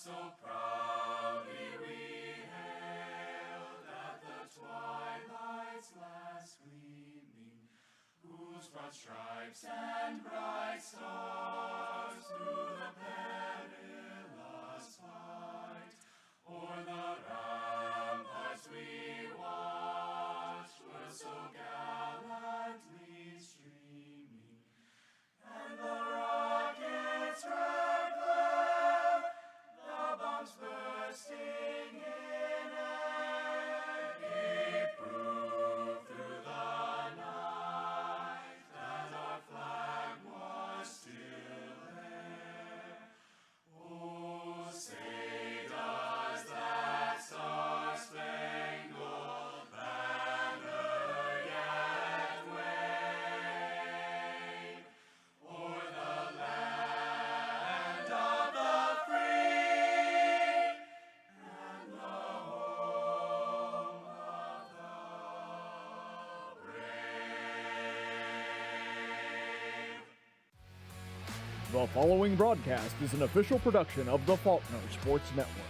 So proudly we hailed at the twilight's last gleaming, whose broad stripes and bright stars through the perilous fight o'er the ramparts we watched were so gallantly streaming, and the rockets' red glare, the bombs bursting in air, gave proof through the night that our flag was still there. Oh, say does that star-spangled banner yet wave o'er the land of the free and the home of the brave? The following broadcast is an official production of the Faulkner Sports Network.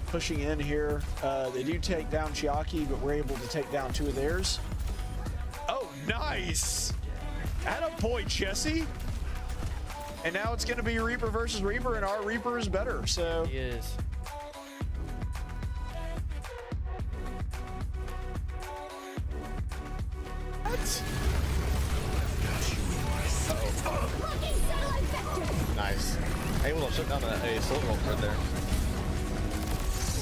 Pushing in here. They do take down Chiaki, but we're able to take down two of theirs. Oh, nice! Attaboy, Jesse! And now it's going to be Reaper versus Reaper, and our Reaper is better, so... He is. What? Nice. Able to shut down a silver ult right there.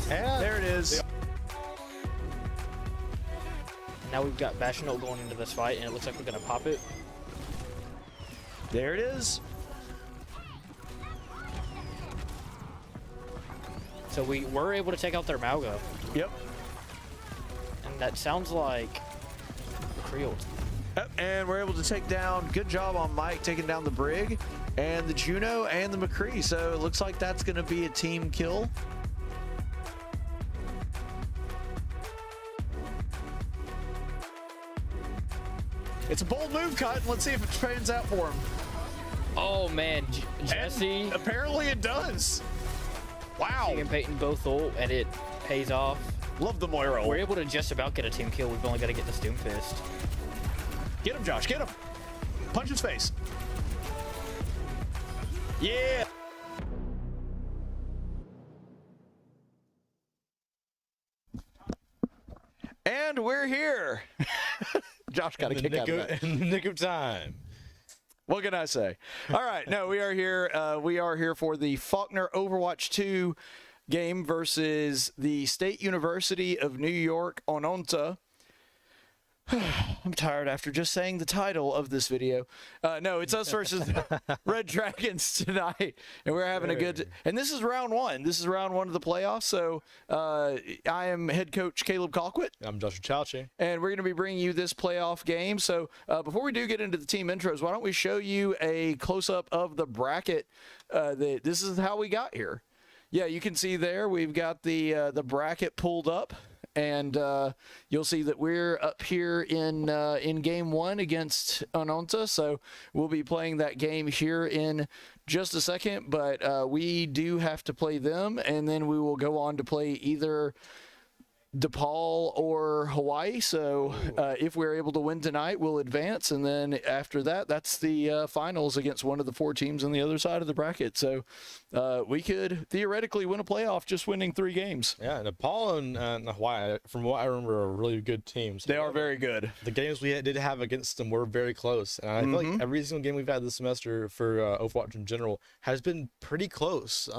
And There it is. Now we've got Bashinol going into this fight, and it looks like we're going to pop it. There it is. So we were able to take out their Malga, Yep. and that sounds like the Creoles. Yep. And we're able to take down, good job on Mike taking down the Brig, and the Juno, and the McCree. So it looks like that's going to be a team kill. It's a bold move, Cut. Let's see if it pans out for him. Oh man, Jesse And apparently it does. Wow. and Payton both ult, and it pays off. Love the Moira. We're able to just about get a team kill. We've only got to get this Doomfist. Get him, Josh. Get him. Punch his face. Yeah. And we're here. Josh got a kick out of that. in the nick of time. What can I say? All right, no, we are here. We are here for the Faulkner Overwatch 2 game versus the State University of New York Oneonta. I'm tired after just saying the title of this video. No, it's us versus Red Dragons tonight, and we're having a good. And this is round one. This is round one of the playoffs. So I am head coach Caleb Colquitt. I'm Joshua Chalchi. And we're going to be bringing you this playoff game. So before we do get into the team intros, why don't we show you a close-up of the bracket? This is how we got here. Yeah, you can see there we've got the bracket pulled up. And you'll see that we're up here in game one against Oneonta. So we'll be playing that game here in just a second. But we do have to play them, and then we will go on to play either DePaul or Hawaii. So if we're able to win tonight, we'll advance, and then after that, that's the finals against one of the four teams on the other side of the bracket. So we could theoretically win a playoff just winning 3 games. Yeah, Nepal and Hawaii, from what I remember, are really good teams. They are very good. The games we did have against them were very close, and I feel like every single game we've had this semester for Overwatch in general has been pretty close.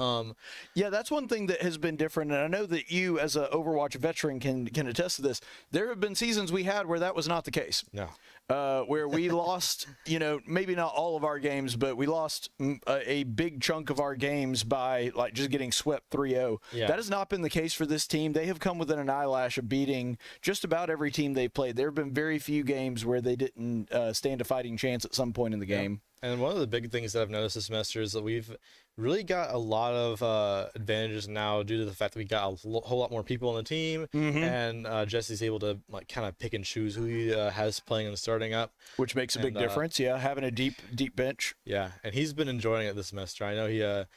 Yeah, that's one thing that has been different, and I know that you, as an Overwatch veteran, can attest to this. There have been seasons we had where that was not the case. No. where we lost, maybe not all of our games, but we lost a big chunk of our games by like just getting swept 3-0. Yeah. That has not been the case for this team. They have come within an eyelash of beating just about every team they've played. There have been very few games where they didn't stand a fighting chance at some point in the game. And one of the big things that I've noticed this semester is that we've really got a lot of advantages now due to the fact that we got a whole lot more people on the team, and Jesse's able to like kind of pick and choose who he has playing and starting up, Which makes a big difference, having a deep bench. Yeah, and he's been enjoying it this semester. I know he. There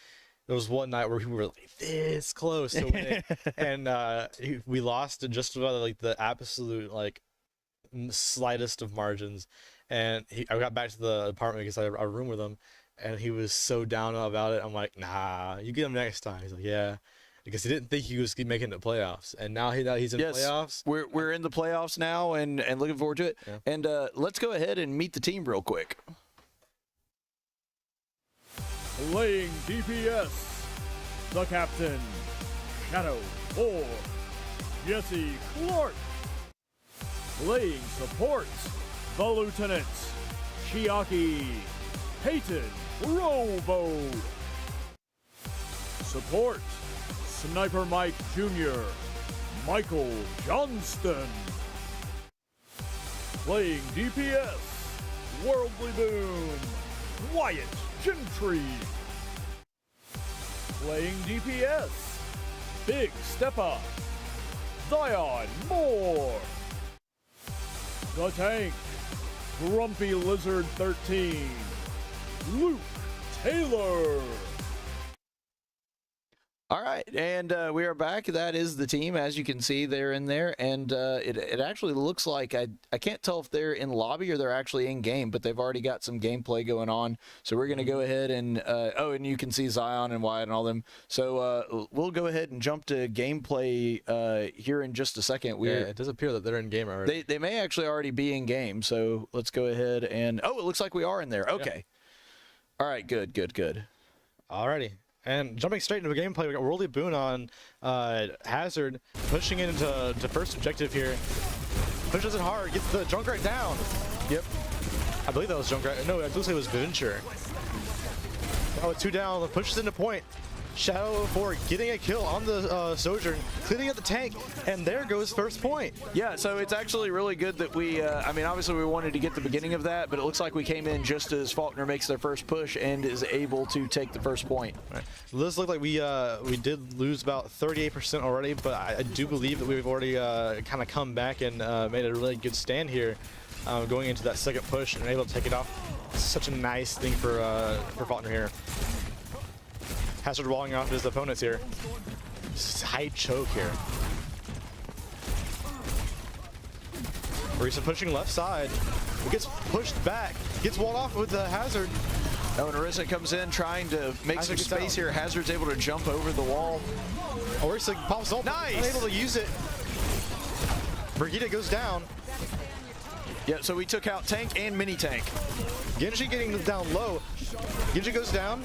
was one night where we were like this close to winning, and we lost just about like the absolute like slightest of margins. And I got back to the apartment because I room with him, and he was so down about it. I'm like, nah, you get him next time. He's like, yeah, because he didn't think he was making the playoffs, and now he's in playoffs. We're in the playoffs now, and looking forward to it. Yeah. And let's go ahead and meet the team real quick. Playing DPS, the captain, Shadow 4, Jesse Clark. Playing support, the lieutenants, Chiaki, Payton, Provo. Support, Sniper Mike Jr., Michael Johnston. Playing DPS, Worldly Boom, Wyatt Gentry. Playing DPS, Big Steppa, Zyon Moore. The Tank, Grumpy Lizard 13, Luke Taylor. All right, and we are back. That is the team. As you can see, they're in there, and it actually looks like, I can't tell if they're in lobby or they're actually in game, but they've already got some gameplay going on. So we're going to go ahead and, and you can see Zyon and Wyatt and all them. So we'll go ahead and jump to gameplay here in just a second. It does appear that they're in game already. They may actually already be in game, so let's go ahead and, it looks like we are in there. Okay. Yeah. All right, good. Alrighty. And jumping straight into the gameplay, we got Worldly Boon on Hazard, pushing it into first objective here. Pushes it hard, gets the Junkrat down. Yep. I believe that was Junkrat. No, I believe it was Venture. Oh, 2 down, pushes into point. Shadow 4 getting a kill on the Sojourn, cleaning up the tank, and there goes first point. Yeah, so it's actually really good that we, obviously we wanted to get the beginning of that, but it looks like we came in just as Faulkner makes their first push and is able to take the first point. Right. It does look like we did lose about 38% already, but I do believe that we've already kind of come back and made a really good stand here going into that second push and able to take it off. Such a nice thing for Faulkner here. Hazard walling off his opponents here. High choke here. Orisa pushing left side. Gets pushed back. Gets walled off with the Hazard. Oh, and Orisa comes in trying to make some space here. Hazard's able to jump over the wall. Orisa pops ult. Nice! Unable to use it. Brigitte goes down. Yeah, so we took out tank and mini tank. Genji getting down low. Genji goes down.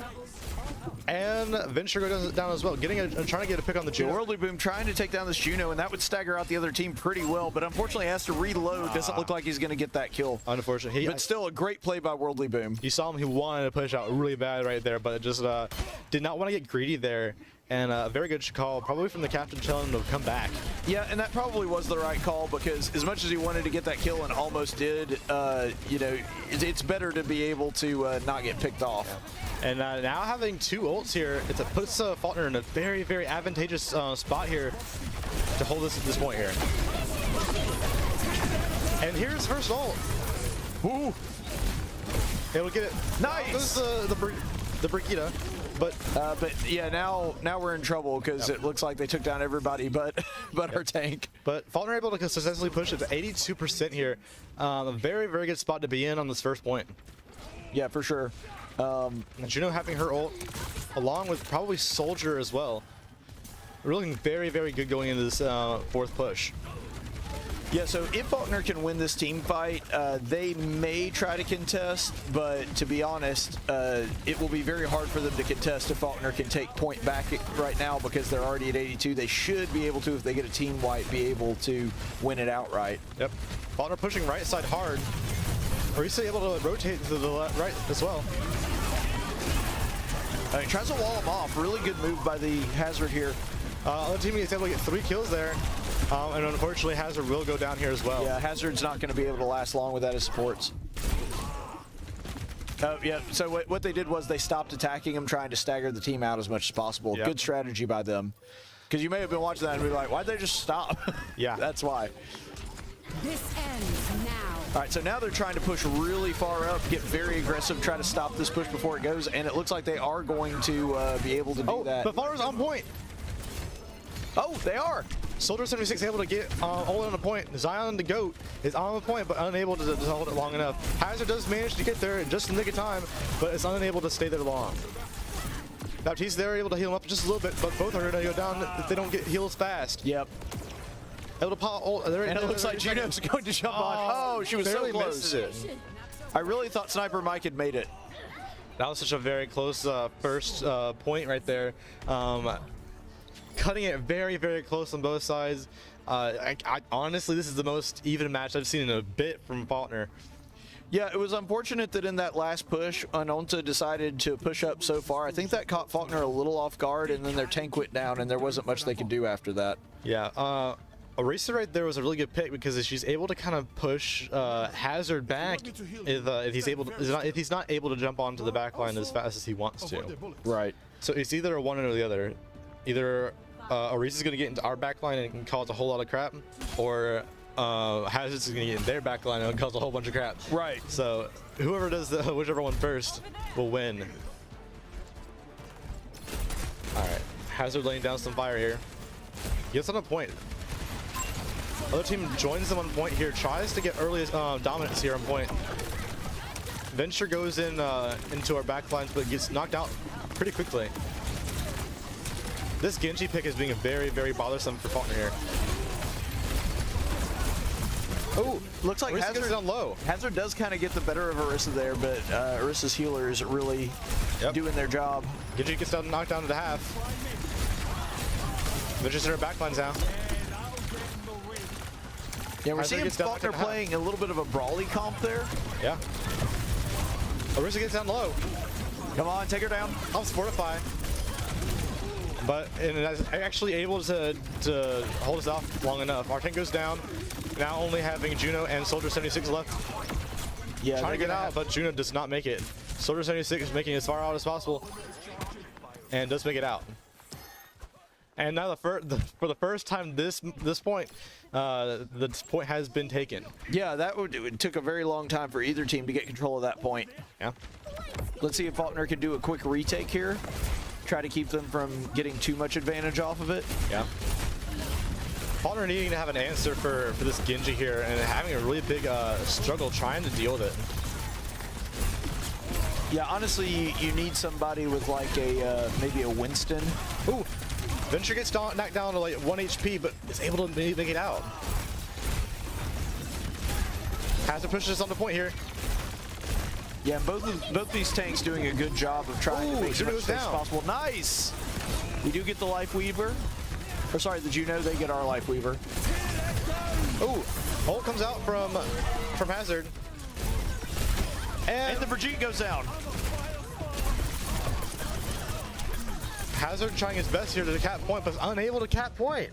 And Venture goes down as well, trying to get a pick on the Juno. Worldly Boom trying to take down this Juno, and that would stagger out the other team pretty well, but unfortunately has to reload. Doesn't look like he's going to get that kill. Unfortunately. But still a great play by Worldly Boom. You saw him, he wanted to push out really bad right there, but it just did not want to get greedy there. And a very good call, probably from the captain telling him to come back. Yeah, and that probably was the right call because as much as he wanted to get that kill and almost did, it's better to be able to not get picked off. Yeah. And now having 2 ults here, it puts Faulkner in a very, very advantageous spot here to hold this at this point here. And here's first ult. Ooh. He'll get it. Nice! Goes the Brigitte. But yeah, now we're in trouble because it looks like they took down everybody but our tank. But Faulkner able to successfully push it to 82% here. A very, very good spot to be in on this first point. Yeah, for sure. And Juno having her ult, along with probably Soldier as well. We're looking very, very good going into this fourth push. Yeah, so if Faulkner can win this team fight, they may try to contest, but to be honest, it will be very hard for them to contest if Faulkner can take point back right now because they're already at 82. They should be able to, if they get a team wipe, be able to win it outright. Yep. Faulkner pushing right side hard. Arisa able to rotate to the right as well. He tries to wall him off. Really good move by the Hazard here. Other team is able to get 3 kills there. And unfortunately, Hazard will go down here as well. Yeah, Hazard's not going to be able to last long without his supports. Oh, yeah. So what they did was they stopped attacking him, trying to stagger the team out as much as possible. Yep. Good strategy by them. Because you may have been watching that and be like, why'd they just stop? Yeah. That's why. This ends now. All right, so now they're trying to push really far up, get very aggressive, try to stop this push before it goes, and it looks like they are going to be able to do that. But Faulkner's on point. Oh, they are. Soldier 76 able to get all on the point. Zyon the GOAT is on the point, but unable to hold it long enough. Hazard does manage to get there just in the nick of time, but it's unable to stay there long. Baptiste, they're able to heal him up just a little bit, but both are going to go down if they don't get heals fast. Yep. Able to pop. And it looks like Juno's going to jump on. Oh, she was so barely close. misses it. I really thought Sniper Mike had made it. That was such a very close first point right there. Cutting it very, very close on both sides. Honestly, this is the most even match I've seen in a bit from Faulkner. Yeah, it was unfortunate that in that last push, Oneonta decided to push up so far. I think that caught Faulkner a little off guard, and then their tank went down, and there wasn't much they could do after that. Yeah, Eraser right there was a really good pick because she's able to kind of push Hazard back if he's not able to jump onto the back line as fast as he wants to. Right. So it's either a one or the other. Either Orisa's going to get into our back line and cause a whole lot of crap, or Hazard's going to get in their back line and cause a whole bunch of crap. Right. So whoever does whichever one first will win. All right, Hazard laying down some fire here. Gets on a point. Other team joins them on point here, tries to get early dominance here on point. Venture goes in into our back lines, but gets knocked out pretty quickly. This Genji pick is being very, very bothersome for Faulkner here. Oh, looks like Orisa gets down low. Hazard does kind of get the better of Orisa there, but Orisa's healer is really doing their job. Genji gets knocked down to the half. Venture's in her back lines now. Yeah, we're Hazard seeing gets down Faulkner to the half. playing a little bit of a brawly comp there. Yeah. Orisa gets down low. Come on, take her down. Helps fortify. But actually able to hold us off long enough. Our tank goes down. Now only having Juno and Soldier 76 left. Yeah, Trying to get out, but Juno does not make it. Soldier 76 is making it as far out as possible, and does make it out. And now for the first time this point, the point has been taken. Yeah, it took a very long time for either team to get control of that point. Yeah. Let's see if Faulkner can do a quick retake here. Try to keep them from getting too much advantage off of it. Yeah. Faulkner needing to have an answer for this Genji here and having a really big struggle trying to deal with it. Yeah, honestly, you need somebody with like a maybe a Winston. Ooh, Venture gets knocked down to like 1 HP, but is able to make it out. Has to push this on the point here. Yeah, both these tanks doing a good job of trying to make as much Juno's space as down. possible. Nice! We do get the Life Weaver. Or sorry, the Juno, they get our Life Weaver. Ooh, ult comes out from Hazard. And the Brigitte goes down. Hazard trying his best here to cap point, but is unable to cap point.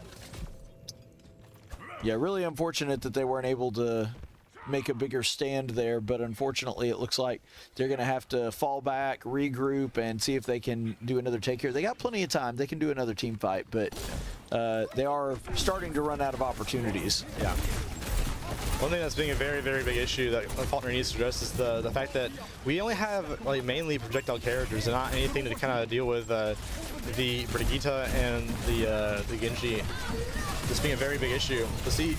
Yeah, really unfortunate that they weren't able to make a bigger stand there, but unfortunately it looks like they're going to have to fall back, regroup, and see if they can do another take here. They got plenty of time. They can do another team fight, but they are starting to run out of opportunities. Yeah. One thing that's being a very, very big issue that Faulkner needs to address is the fact that we only have like mainly projectile characters and not anything to kind of deal with the Brigitte and the Genji. This being a very big issue. Let's see.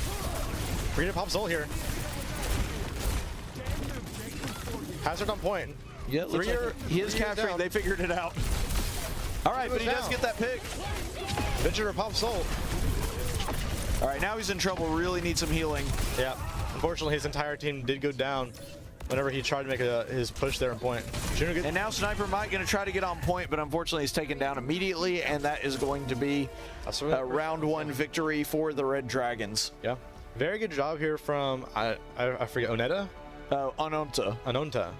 Brigitte pops ult here. Hazard on point. Yeah, looks like he is capturing. Down. They figured it out. All right, but he does get that pick. Venture pops ult. All right, now he's in trouble. Really needs some healing. Yeah. Unfortunately, his entire team did go down whenever he tried to make his push there on point. And now Sniper Mike going to try to get on point, but unfortunately he's taken down immediately, and that is going to be a round 1 victory for the Red Dragons. Yeah. Very good job here from, I forget, Oneonta Oneonta. Oneonta.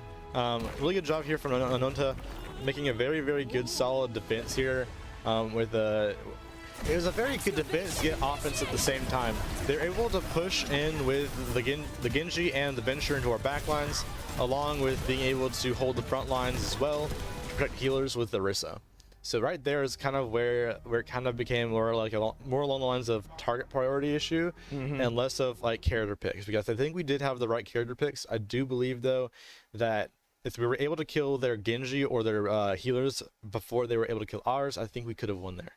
Really good job here from Oneonta, making a very, very good, solid defense here. It was a very good defense, get offense at the same time. They're able to push in with the Genji and the Venture into our backlines, along with being able to hold the front lines as well, to protect healers with the Orisa. So right there is kind of where it kind of became more like more along the lines of target priority issue and less of like character picks, because I think we did have the right character picks. I do believe though that if we were able to kill their Genji or their healers before they were able to kill ours, I think we could have won there.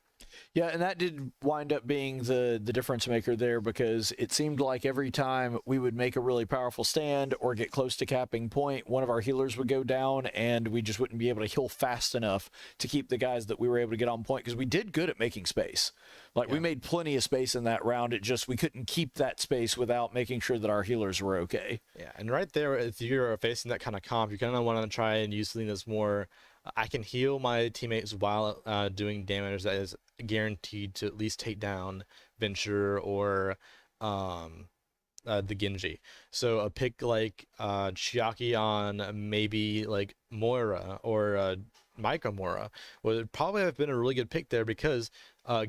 Yeah, and that did wind up being the difference maker there, because it seemed like every time we would make a really powerful stand or get close to capping point, one of our healers would go down and we just wouldn't be able to heal fast enough to keep the guys that we were able to get on point, because we did good at making space. Like, we made plenty of space in that round. It just, we couldn't keep that space without making sure that our healers were okay. Yeah, and right there, if you're facing that kind of comp, you kind of want to try and use something that's more, I can heal my teammates while doing damage that is guaranteed to at least take down Venture or the Genji. So a pick like Chiaki on maybe like Moira or Micro Moira would probably have been a really good pick there, because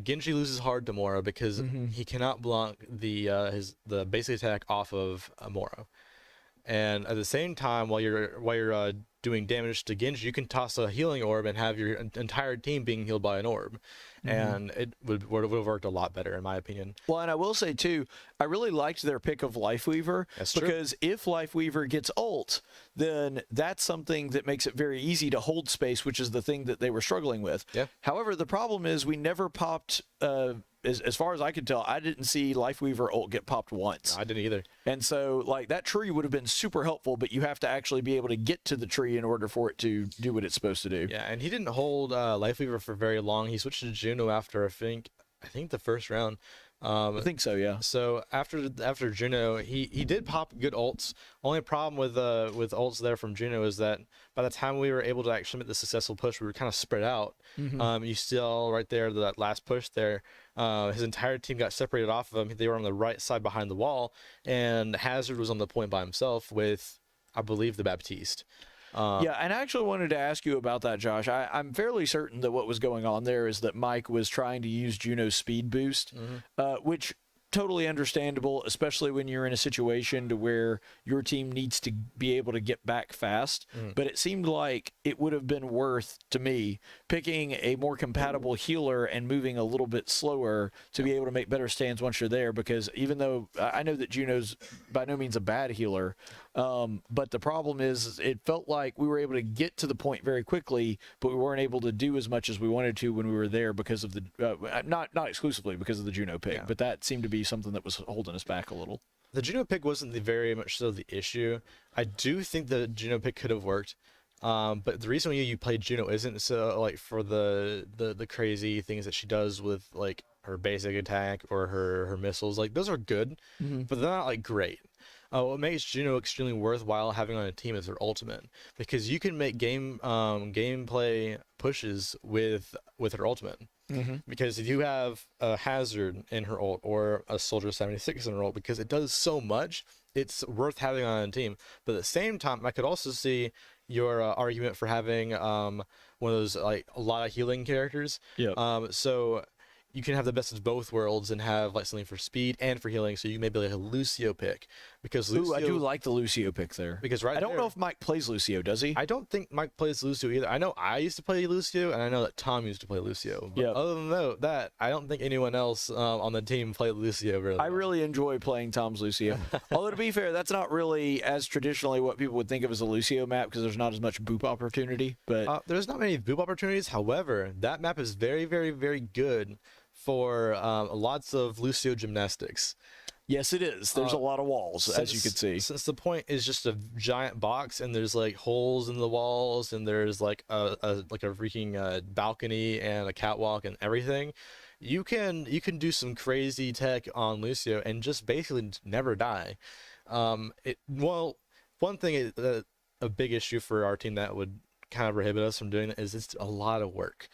Genji loses hard to Moira because he cannot block the basic attack off of Moira. And at the same time, while you're doing damage to Genji, you can toss a healing orb and have your entire team being healed by an orb, and it would have worked a lot better in my opinion. Well, and I will say too, I really liked their pick of Lifeweaver. That's true. Because if Lifeweaver gets ult, then that's something that makes it very easy to hold space, which is the thing that they were struggling with. Yeah. However, the problem is we never popped. As far as I could tell, I didn't see Lifeweaver ult get popped once. I didn't either. And so, like, that tree would have been super helpful, but you have to actually be able to get to the tree in order for it to do what it's supposed to do. Yeah, and he didn't hold Lifeweaver for very long. He switched to Juno after I think the first round. I think so, yeah. So after Juno, he did pop good ults. Only problem with ults there from Juno is that by the time we were able to actually make the successful push, we were kind of spread out. You saw right there that last push there, his entire team got separated off of him. They were on the right side behind the wall, and Hazard was on the point by himself with, I believe, the Baptiste. Yeah, and I actually wanted to ask you about that, Josh. I'm fairly certain that what was going on there is that Mike was trying to use Juno's speed boost, which totally understandable, especially when you're in a situation to where your team needs to be able to get back fast. But it seemed like it would have been worth, to me, picking a more compatible healer and moving a little bit slower to be able to make better stands once you're there, because even though I know that Juno's by no means a bad healer, but the problem is it felt like we were able to get to the point very quickly, but we weren't able to do as much as we wanted to when we were there because of the not exclusively because of the Juno pick, but that seemed to be something that was holding us back a little. The Juno pick wasn't very much so the issue. I do think the Juno pick could have worked, but the reason why you played Juno isn't so like for the crazy things that she does with like her basic attack or her missiles. Like those are good, but they're not like great. What makes Juno extremely worthwhile having on a team is her ultimate, because you can make gameplay pushes with her ultimate. Because if you have a Hazard in her ult or a Soldier 76 in her ult, because it does so much, it's worth having on a team. But at the same time, I could also see your argument for having one of those like a lot of healing characters. So you can have the best of both worlds and have like something for speed and for healing. So you may be like a Lucio pick, because Lucio, I do like the Lucio pick there. Because I don't know if Mike plays Lucio, does he? I don't think Mike plays Lucio either. I know I used to play Lucio, and I know that Tom used to play Lucio. But other than that, I don't think anyone else on the team played Lucio really. I really enjoy playing Tom's Lucio. Although to be fair, that's not really as traditionally what people would think of as a Lucio map, because there's not as much boop opportunity. But there's not many boop opportunities. However, that map is very, very, very good for lots of Lucio gymnastics. Yes, it is. There's a lot of walls, as you can see. Since the point is just a giant box, and there's like holes in the walls, and there's like a freaking balcony and a catwalk and everything, you can do some crazy tech on Lucio and just basically never die. One thing, a big issue for our team that would kind of prohibit us from doing that is it's a lot of work.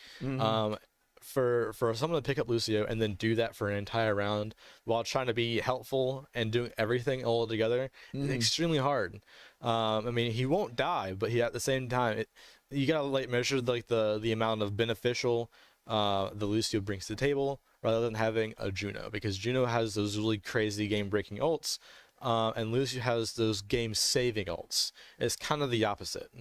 For someone to pick up Lucio and then do that for an entire round while trying to be helpful and doing everything all together is extremely hard. I mean, he won't die, but he at the same time, you gotta like measure like the amount of beneficial the Lucio brings to the table rather than having a Juno, because Juno has those really crazy game-breaking ults, and Lucio has those game-saving ults. It's kind of the opposite.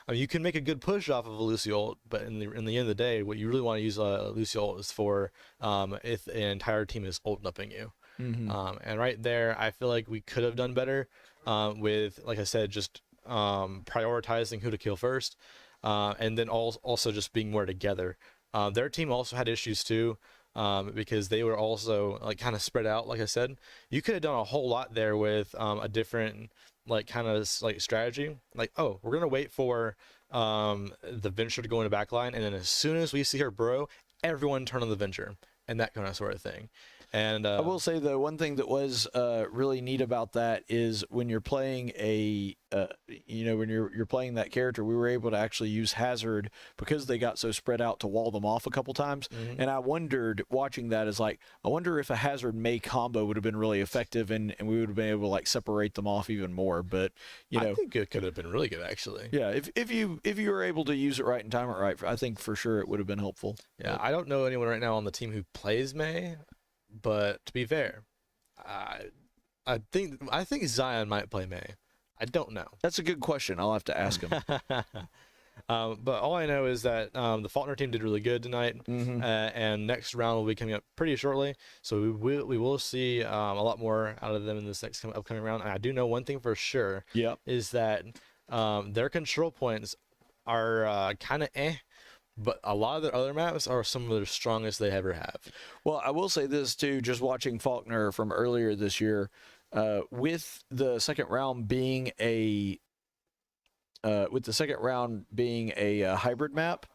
I mean, you can make a good push off of a Lucio ult, but in the end of the day, what you really want to use a Lucio ult is for if an entire team is ult-upping you. And right there, I feel like we could have done better with, like I said, just prioritizing who to kill first, and then also just being more together. Their team also had issues too, because they were also like kind of spread out. Like I said, you could have done a whole lot there with a different like kind of like strategy. Like, oh, we're gonna wait for the Venture to go into backline, and then as soon as we see her bro, everyone turn on the Venture, and that kind of sort of thing. And I will say, though, one thing that was really neat about that is when you're playing when you're playing that character, we were able to actually use Hazard because they got so spread out to wall them off a couple times. And I wondered, watching that, I wonder if a Hazard May combo would have been really effective, and we would have been able to like separate them off even more. But I think it could have been really good, actually. Yeah, if you were able to use it right and time it right, I think for sure it would have been helpful. Yeah, I don't know anyone right now on the team who plays May. But to be fair, I think Zyon might play May. I don't know. That's a good question. I'll have to ask him. But all I know is that the Faulkner team did really good tonight, and next round will be coming up pretty shortly. So we will see a lot more out of them in this next upcoming round. And I do know one thing for sure. Is that their control points are kind of but a lot of their other maps are some of the strongest they ever have. Well, I will say this too, just watching Faulkner from earlier this year, with the second round being a hybrid map,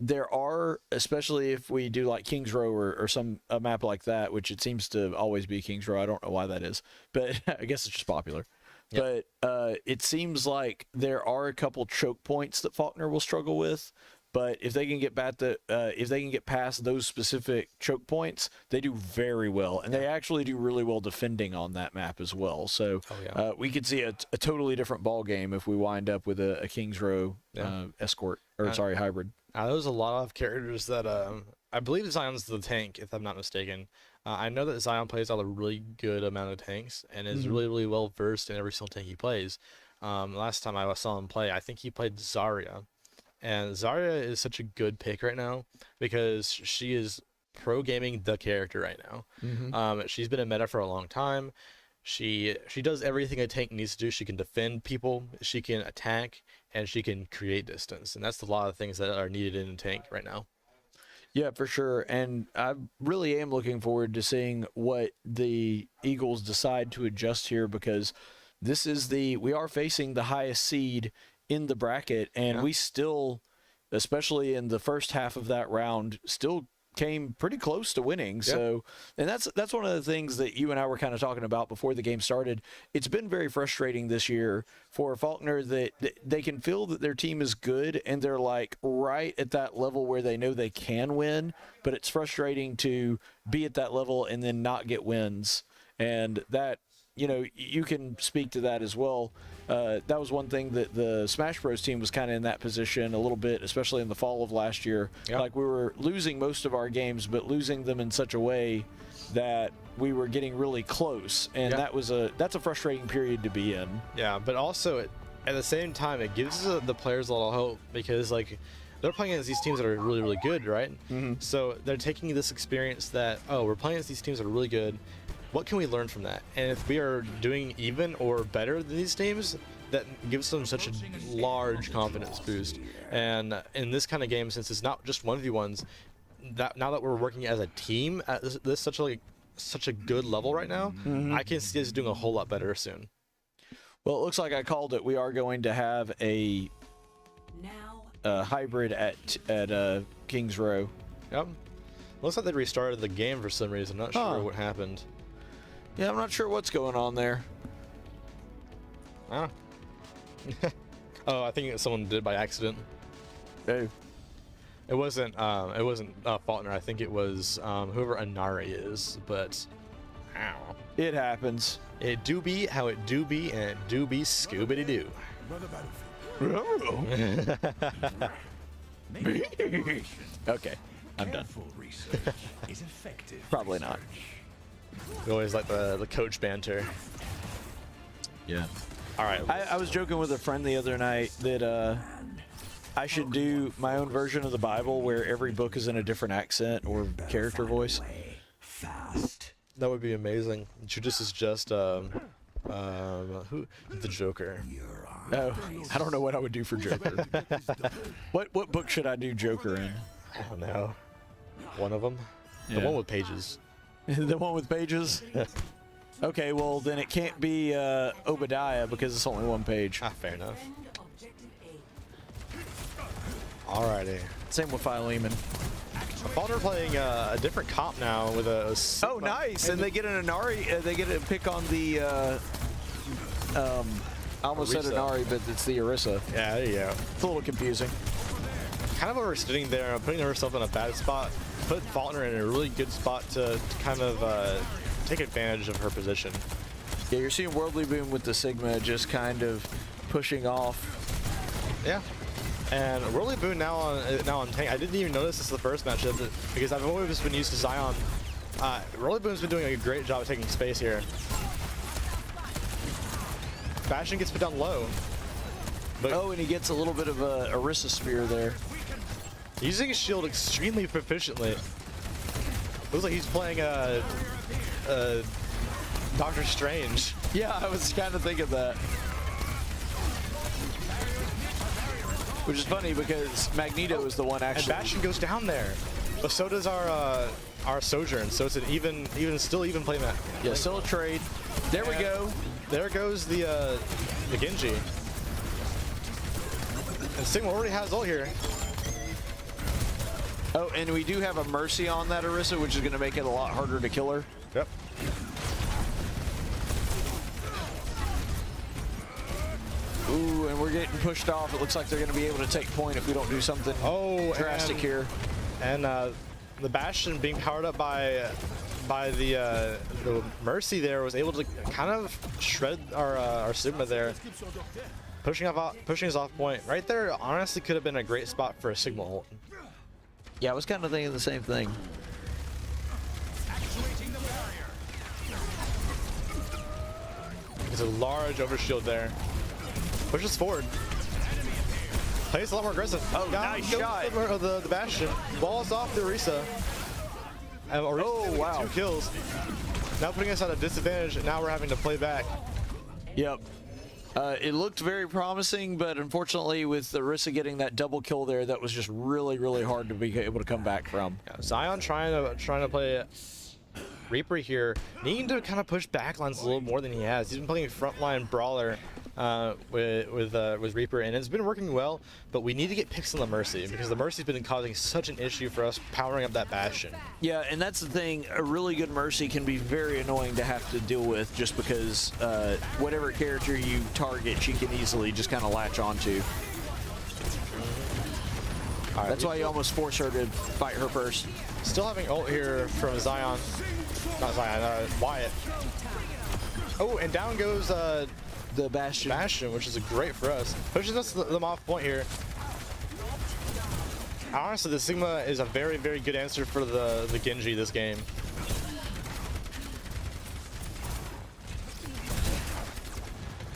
there are, especially if we do like King's Row or a map like that, which it seems to always be King's Row. I don't know why that is, but I guess it's just popular. But it seems like there are a couple choke points that Faulkner will struggle with. But if they can get past those specific choke points, they do very well, and they actually do really well defending on that map as well. So we could see a totally different ball game if we wind up with a King's Row escort hybrid. There's a lot of characters that I believe Zion's the tank, if I'm not mistaken. I know that Zyon plays out a really good amount of tanks and is really, really well versed in every single tank he plays. Last time I saw him play, I think he played Zarya. And Zarya is such a good pick right now because she is pro gaming the character right now. She's been in meta for a long time. She does everything a tank needs to do. She can defend people, she can attack, and she can create distance. And that's a lot of things that are needed in a tank right now. Yeah, for sure. And I really am looking forward to seeing what the Eagles decide to adjust here, because we are facing the highest seed in the bracket, and we still, especially in the first half of that round, still came pretty close to winning. So, and that's one of the things that you and I were kind of talking about before the game started. It's been very frustrating this year for Faulkner that they can feel that their team is good and they're like right at that level where they know they can win, but it's frustrating to be at that level and then not get wins. And that, you can speak to that as well. That was one thing that the Smash Bros team was kind of in that position a little bit, especially in the fall of last year. Like we were losing most of our games, but losing them in such a way that we were getting really close, and that's a frustrating period to be in. Yeah, but also at the same time, it gives the players a lot of hope, because like they're playing against these teams that are really, really good, right? So they're taking this experience that, we're playing against these teams that are really good. What can we learn from that? And if we are doing even or better than these teams, that gives them such a large confidence boost. And in this kind of game, since it's not just 1v1s, now that we're working as a team at this such a good level right now, I can see us doing a whole lot better soon. Well, it looks like I called it. We are going to have a hybrid at King's Row. Yep. Looks like they restarted the game for some reason. I'm not sure what happened. Yeah, I'm not sure what's going on there. Oh, I think someone did by accident. Hey. It wasn't Faulkner. I think it was whoever Anari is, but It happens. It do be how it do be, and it do be Scooby Doo. Okay, I'm done. Research is effective. Probably not. We always like the coach banter. Yeah. All right. I was joking with a friend the other night that I should do my own version of the Bible where every book is in a different accent or character voice. Fast. That would be amazing. Judas is just who? The Joker. Oh, I don't know what I would do for Joker. What book should I do Joker in? I don't know. One of them. Yeah. The one with pages. The one with pages? Okay, well then it can't be Obadiah because it's only one page. Ah, fair enough. Alrighty. Same with Philemon. Faulkner playing a different comp now with a. Oh, nice! And they get an Inari. They get a pick on the. I almost said Orisa. Inari, but it's the Orisa. Yeah, there you go. It's a little confusing. Kind of oversitting there, putting herself in a bad spot. Put Faulkner in a really good spot to kind of take advantage of her position. Yeah, you're seeing Worldly Boom with the Sigma just kind of pushing off. Yeah. And Worldly Boon now on tank. I didn't even notice this is the first matchup because I've always been used to Zyon. Worldly Boon's been doing a great job of taking space here. Bastion gets put down low. But Oh, and he gets a little bit of a Orisa Spear there. using his shield extremely proficiently. Looks like he's playing Doctor Strange. Yeah, I was kind of thinking that. Which is funny because Magneto is the one And actually. Bastion goes down there. But so does our Sojourn. So it's an even play match. Yeah, still a trade. There we go. There goes the Genji. And Sigma already has ult here. Oh, and we do have a Mercy on that Orisa, which is going to make it a lot harder to kill her. Yep. Ooh, and we're getting pushed off. It looks like they're going to be able to take point if we don't do something drastic here. And the Bastion being powered up by the Mercy there was able to kind of shred our Sigma there. Pushing us off point. Right there honestly could have been a great spot for a Sigma ult. Yeah, I was kind of thinking the same thing. It's a large overshield there. Pushes forward. Plays a lot more aggressive. Oh, nice shot. The Bastion. Balls off the Orisa. And Orisa's able to get 2 kills. Now putting us at a disadvantage, and now we're having to play back. Yep. It looked very promising, but unfortunately with the Orisa getting that double kill there, that was just really, really hard to be able to come back from. Yeah, Zyon trying to play Reaper here, needing to kind of push backlines a little more than he has. He's been playing frontline brawler with Reaper, and it's been working well. But we need to get picks on the Mercy because the Mercy's been causing such an issue for us powering up that Bastion. Yeah, and that's the thing. A really good Mercy can be very annoying to have to deal with just because whatever character you target, she can easily just kind of latch onto. All right, That's why you almost force her to fight her first. Still having ult here from Zyon. Not Zyon, Wyatt. Oh, and down goes The Bastion. which is great for us. Pushes us them off point here. Honestly, the Sigma is a very, very good answer for the Genji this game.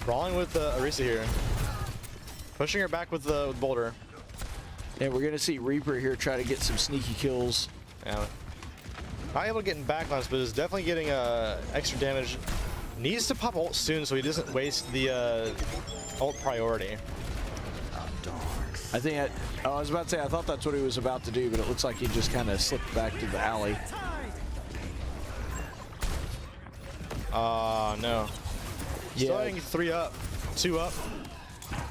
Brawling with Orisa here. Pushing her back with the Boulder. And we're going to see Reaper here try to get some sneaky kills. Yeah. Not able to get in backlines, but is definitely getting extra damage. Needs to pop ult soon so he doesn't waste the ult priority. I think I was about to say I thought that's what he was about to do, but it looks like he just kind of slipped back to the alley. No. Yeah. Starting 3 up, 2 up.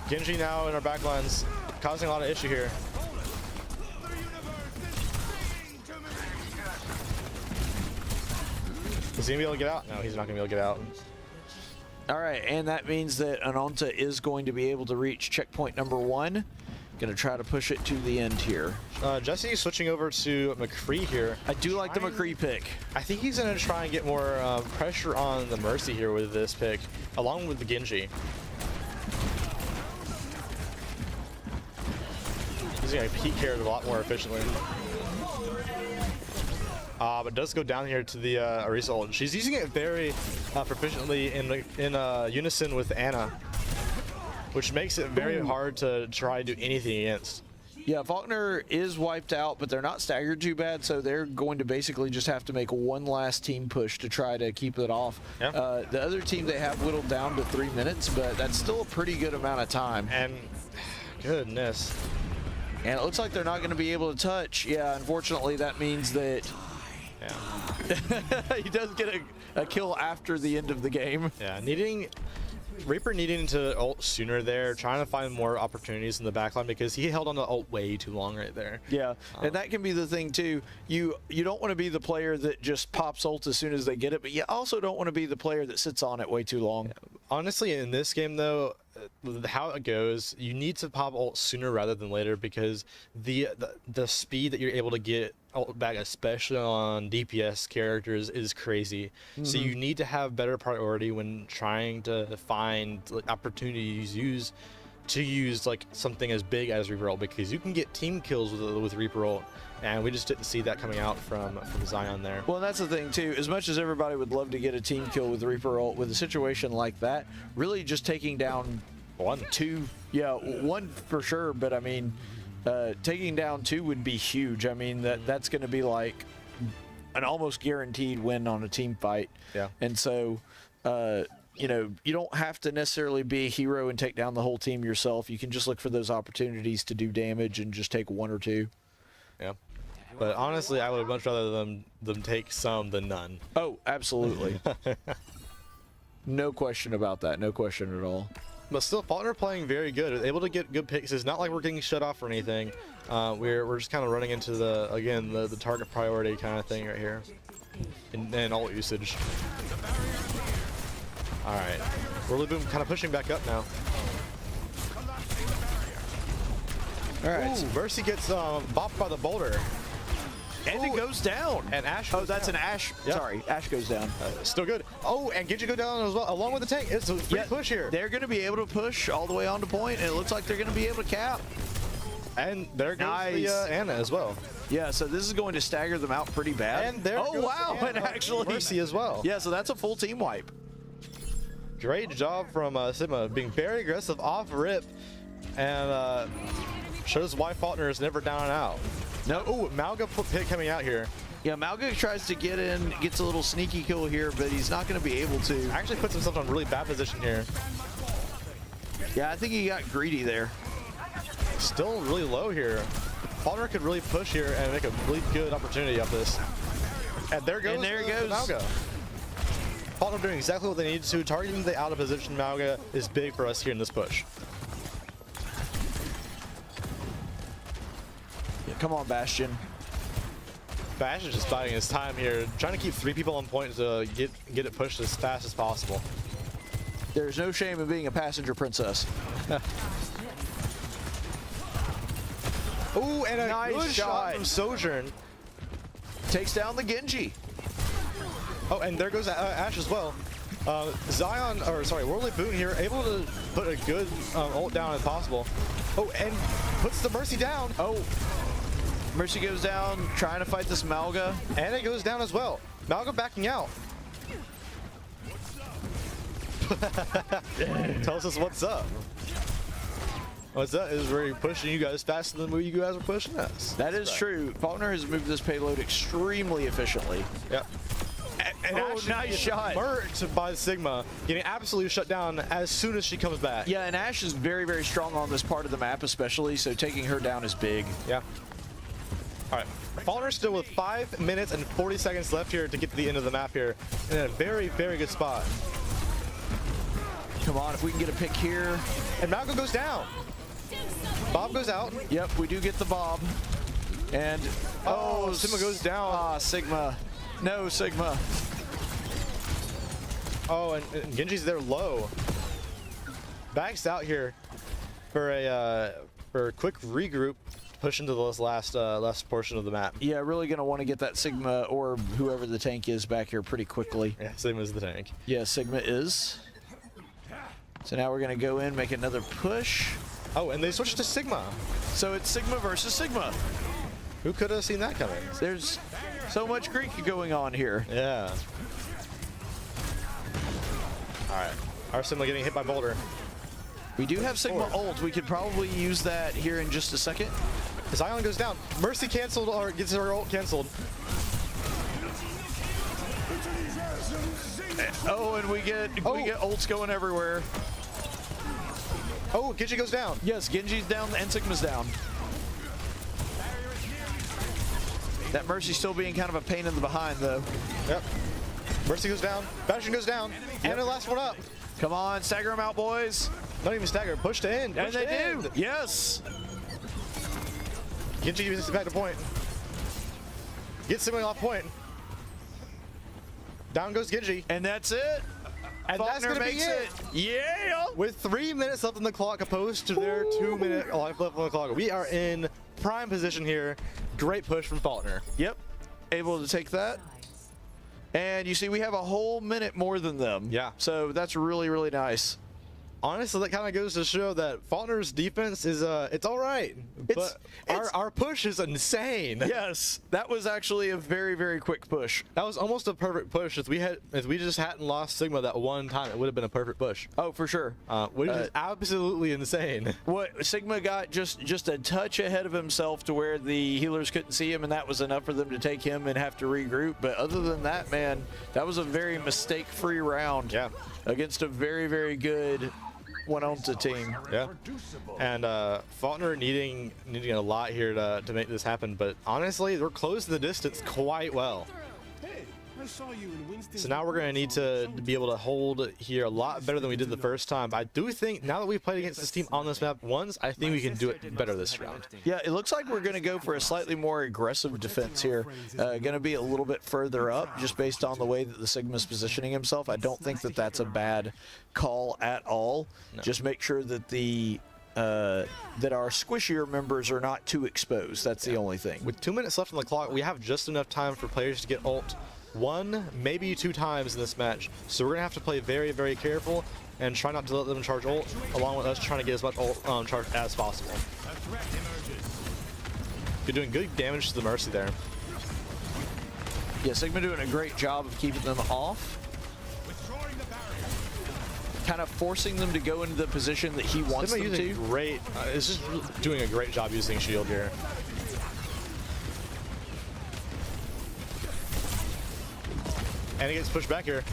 Genji now in our backlines, causing a lot of issue here. Is he gonna be able to get out? No, he's not gonna be able to get out. All right, and that means that Oneonta is going to be able to reach checkpoint number 1. Gonna try to push it to the end here. Jesse switching over to McCree here. I do like the McCree pick. I think he's gonna try and get more pressure on the Mercy here with this pick, along with the Genji. He's gonna peek here a lot more efficiently. But does go down here to the Arisa ult. She's using it very proficiently in unison with Ana, which makes it very hard to try to do anything against. Yeah, Faulkner is wiped out, but they're not staggered too bad, so they're going to basically just have to make one last team push to try to keep it off. Yeah. The other team, they have whittled down to 3 minutes, but that's still a pretty good amount of time. And goodness. And it looks like they're not going to be able to touch. Yeah, unfortunately, that means that he does get a kill after the end of the game. Yeah, Reaper needing to ult sooner there, trying to find more opportunities in the backline because he held on to ult way too long right there. Yeah, and that can be the thing too. You don't want to be the player that just pops ult as soon as they get it, but you also don't want to be the player that sits on it way too long. Yeah. Honestly, in this game though, how it goes, you need to pop ult sooner rather than later because the speed that you're able to get ult back, especially on DPS characters, is crazy. So you need to have better priority when trying to find opportunities to use like something as big as Reaper ult, because you can get team kills with Reaper ult, and we just didn't see that coming out from Zyon there. Well, that's the thing too. As much as everybody would love to get a team kill with Reaper ult, with a situation like that, really just taking down two, one for sure. But I mean, taking down 2 would be huge. I mean, that's going to be like an almost guaranteed win on a team fight. Yeah. And so, you know, you don't have to necessarily be a hero and take down the whole team yourself. You can just look for those opportunities to do damage and just take 1 or 2. Yeah. But honestly, I would much rather them take some than none. Oh, absolutely. No question about that. No question at all. But still, Faulkner playing very good, able to get good picks. It's not like we're getting shut off or anything. We're just kind of running into the target priority kind of thing right here, and ult usage. All right, Whirly Boom kind of pushing back up now. All right, Mercy gets bopped by the boulder. And it goes down. And Ash. Oh, that's an Ash. Yep. Sorry, Ash goes down. Still good. Oh, and Genji go down as well, along with the tank. It's a free push here. They're going to be able to push all the way on to point, and it looks like they're going to be able to cap. And there goes the Ana as well. Yeah, so this is going to stagger them out pretty bad. And there goes wow, the and actually Mercy as well. Yeah, so that's a full team wipe. Great job from Sigma, being very aggressive off rip, and shows why Faulkner is never down and out. No, Malga pick coming out here. Yeah, Malga tries to get in, gets a little sneaky kill here, but he's not going to be able to. Actually puts himself on a really bad position here. Yeah, I think he got greedy there. Still really low here. Faulkner could really push here and make a really good opportunity of this. And there goes Malga. Faulkner doing exactly what they need to. Targeting the out of position Malga is big for us here in this push. Yeah, come on, Bastion. Bash is just biding his time here, trying to keep 3 people on point to get it pushed as fast as possible. There's no shame in being a passenger princess. Ooh, and a nice good shot from Sojourn. Takes down the Genji. Oh, and there goes Ash as well. Zyon, or sorry, Whirly Boon here, able to put a good ult down if possible. Oh, and puts the Mercy down. Oh, Mercy goes down, trying to fight this Malga. And it goes down as well. Malga backing out. Tells us what's up. What's up is we're pushing you guys faster than you guys are pushing us. That is true. Faulkner has moved this payload extremely efficiently. Yep. And Ash nice shot. Murked by Sigma, getting absolutely shut down as soon as she comes back. Yeah, and Ash is very, very strong on this part of the map especially, so taking her down is big. Yeah. All right, Faulkner still with 5 minutes and 40 seconds left here to get to the end of the map here, in a very, very good spot. Come on, if we can get a pick here. And Malcolm goes down. Bob goes out. Yep, we do get the Bob. And, oh, Sigma goes down. Ah, Sigma. No, Sigma. Oh, and Genji's there low. Backs out here for a for a quick regroup, push into this last portion of the map. Yeah, really going to want to get that Sigma or whoever the tank is back here pretty quickly. Yeah, Sigma's the tank. Yeah, Sigma is. So now we're going to go in, make another push. Oh, and they switched to Sigma. So it's Sigma versus Sigma. Who could have seen that coming? There's so much Greek going on here. Yeah. All right. Our Sigma getting hit by Boulder. We do have Sigma ult. We could probably use that here in just a second. Zyon goes down. Mercy canceled or gets her ult canceled. Oh, and we get ults going everywhere. Oh, Gentry goes down. Yes, Genji's down and Sigma's down. That Mercy still being kind of a pain in the behind, though. Yep. Mercy goes down. Bastion goes down. And the last one up. Come on, stagger them out, boys. Not even stagger. Push to end. And they do. Yes. Gentry uses it back to point. Gets Sigma off point. Down goes Genji. And that's it. And that's Faulkner going to be makes it. Yeah. With 3 minutes left on the clock opposed to their 2 minute life left on the clock. We are in prime position here. Great push from Faulkner. Yep. Able to take that. And you see we have a whole minute more than them. Yeah. So that's really, really nice. Honestly, that kind of goes to show that Faulkner's defense is it's all right, but our push is insane. Yes, that was actually a very, very quick push. That was almost a perfect push. If we just hadn't lost Sigma that one time, it would have been a perfect push. Oh, for sure. Which is absolutely insane. What Sigma got just a touch ahead of himself to where the healers couldn't see him, and that was enough for them to take him and have to regroup. But other than that, man, that was a very mistake-free round. Yeah. Against a very, very good Oneonta team. Yeah, and Faulkner needing a lot here to make this happen, but honestly, we're closing the distance quite well. So now we're going to need to be able to hold here a lot better than we did the first time. I do think now that we've played against this team on this map once, I think we can do it better this round. Yeah, it looks like we're going to go for a slightly more aggressive defense here. Going to be a little bit further up just based on the way that the Sigma's positioning himself. I don't think that that's a bad call at all. No. Just make sure that that our squishier members are not too exposed. That's the only thing. With 2 minutes left on the clock, we have just enough time for players to get ult 1, maybe 2 times in this match. So we're going to have to play very, very careful and try not to let them charge ult, along with us trying to get as much ult charge as possible. You're doing good damage to the Mercy there. Yeah, Sigma doing a great job of keeping them off. Kind of forcing them to go into the position that he wants them to. Great. It's just doing a great job using shield here. And he gets pushed back here.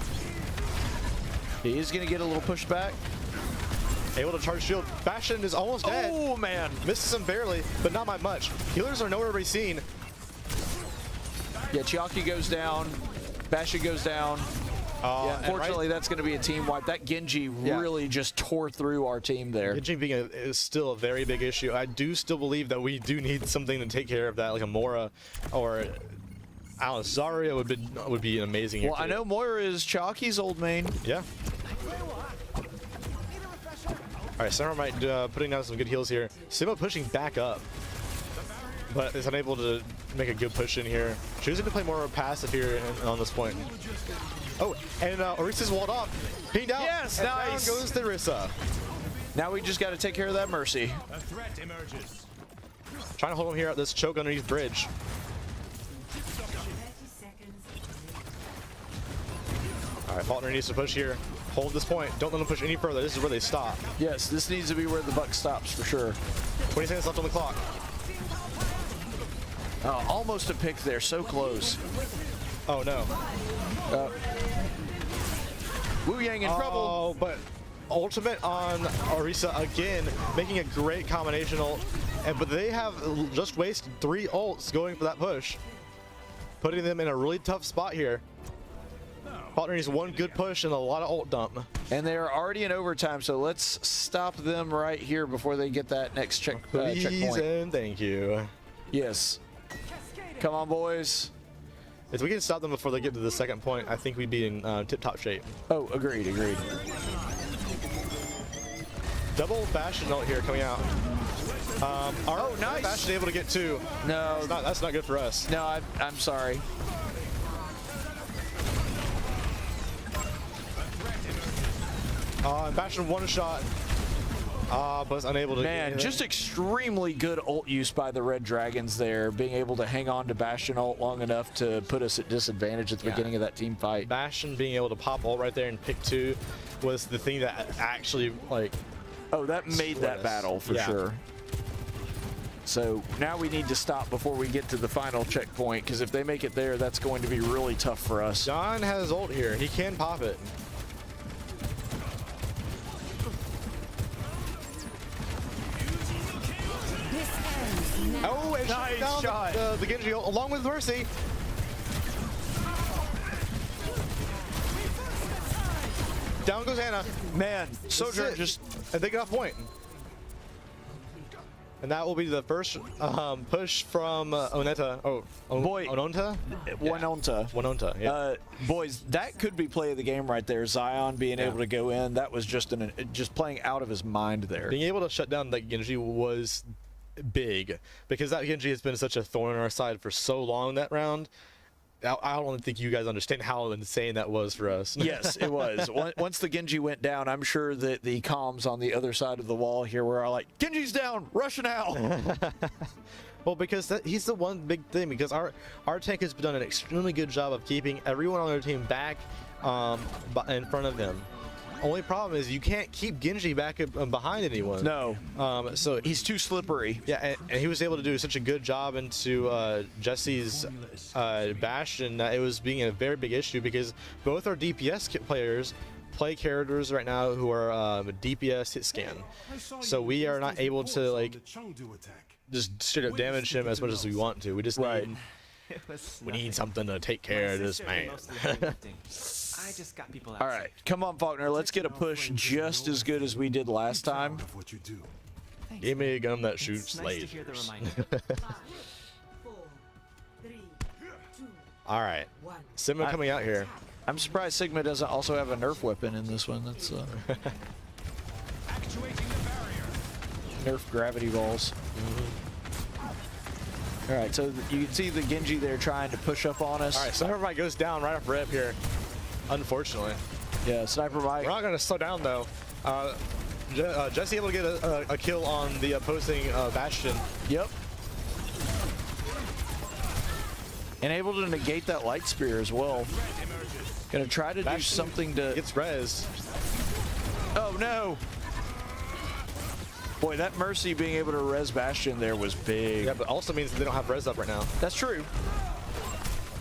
He is going to get a little pushback. Able to charge shield. Bastion is almost dead. Oh, man. Misses him barely, but not by much. Healers are nowhere to be seen. Yeah, Chiaki goes down. Bastion goes down. Yeah, unfortunately, that's going to be a team wipe. That Genji really just tore through our team there. Genji being is still a very big issue. I do still believe that we do need something to take care of that, like a Mora or I don't know, Zarya would be an amazing. Well, I know Moira is Chaki's old main. Yeah. All right, Samurai putting down some good heals here. Sigma pushing back up, but is unable to make a good push in here. Choosing to play more of a passive here on this point. Oh, and Orisa's walled off. Pinged out. Yes, and nice. Down goes the Orisa. Now we just got to take care of that Mercy. A threat emerges. Trying to hold him here at this choke underneath bridge. All right, Faulkner needs to push here. Hold this point. Don't let them push any further. This is where they stop. Yes, this needs to be where the buck stops for sure. 20 seconds left on the clock. Almost a pick there, so close. Oh no. Wu Yang in trouble. Oh, but ultimate on Orisa again, making a great combination ult. But they have just wasted 3 ults going for that push, putting them in a really tough spot here. Faulkner needs one good push and a lot of ult dump. And they are already in overtime, so let's stop them right here before they get that next checkpoint. Please and thank you. Yes. Come on, boys. If we can stop them before they get to the second point, I think we'd be in tip-top shape. Oh, agreed. Double Bastion ult here coming out. Oh, nice. Bastion able to get 2. No, That's not good for us. no, I'm sorry. Bastion one shot. But it's unable to. Man, get just extremely good ult use by the Red Dragons there, being able to hang on to Bastion ult long enough to put us at disadvantage at the beginning of that team fight. Bastion being able to pop ult right there and pick 2 was the thing that actually like. Oh, that made that battle for sure. So now we need to stop before we get to the final checkpoint, because if they make it there, that's going to be really tough for us. Zyon has ult here. He can pop it. This ends now. Oh, and Nice down shot. The Genji ult along with Mercy. Down goes Anna. Man, Sojourn it. just And they get off point. And that will be the first push from Oneonta. Oneonta? Oneonta. Oneonta, yeah. Boys, that could be play of the game right there. Zyon being able to go in, that was just playing out of his mind there. Being able to shut down that Genji was big, because that Genji has been such a thorn in our side for so long that round. I don't think you guys understand how insane that was for us. Yes, it was. Once the Genji went down, I'm sure that the comms on the other side of the wall here were all like, Genji's down, rush now. Well, because he's the one big thing, because our tank has done an extremely good job of keeping everyone on their team back in front of them. Only problem is you can't keep Genji back behind anyone. No. So He's too slippery. yeah, and he was able to do such a good job into Jesse's Bastion that it was being a very big issue, because both our DPS players play characters right now who are DPS hit scan. So we are not able to like just straight up damage him as much as we want to. We just need something to take care of this man. I just got people All right, come on, Faulkner. Let's get a push just as good as we did last time. Of what you do. Give me a gun that shoots It's nice to hear the lasers. reminder. 5, 4, 3, 2, All right, 1. Sigma coming out here. I'm surprised Sigma doesn't also have a Nerf weapon in this one. That's Nerf gravity balls. All right, so you can see the Genji there trying to push up on us. All right, so everybody goes down right off rip here. Unfortunately, Yeah, Sniper Mike. we're not going to slow down though. Jesse able to get a kill on the opposing Bastion. Yep. And able to negate that light spear as well. Gonna try to do Bastion something to. Gets res. Oh no! Boy, that Mercy being able to res Bastion there was big. Yeah, but also means they don't have res up right now. That's true.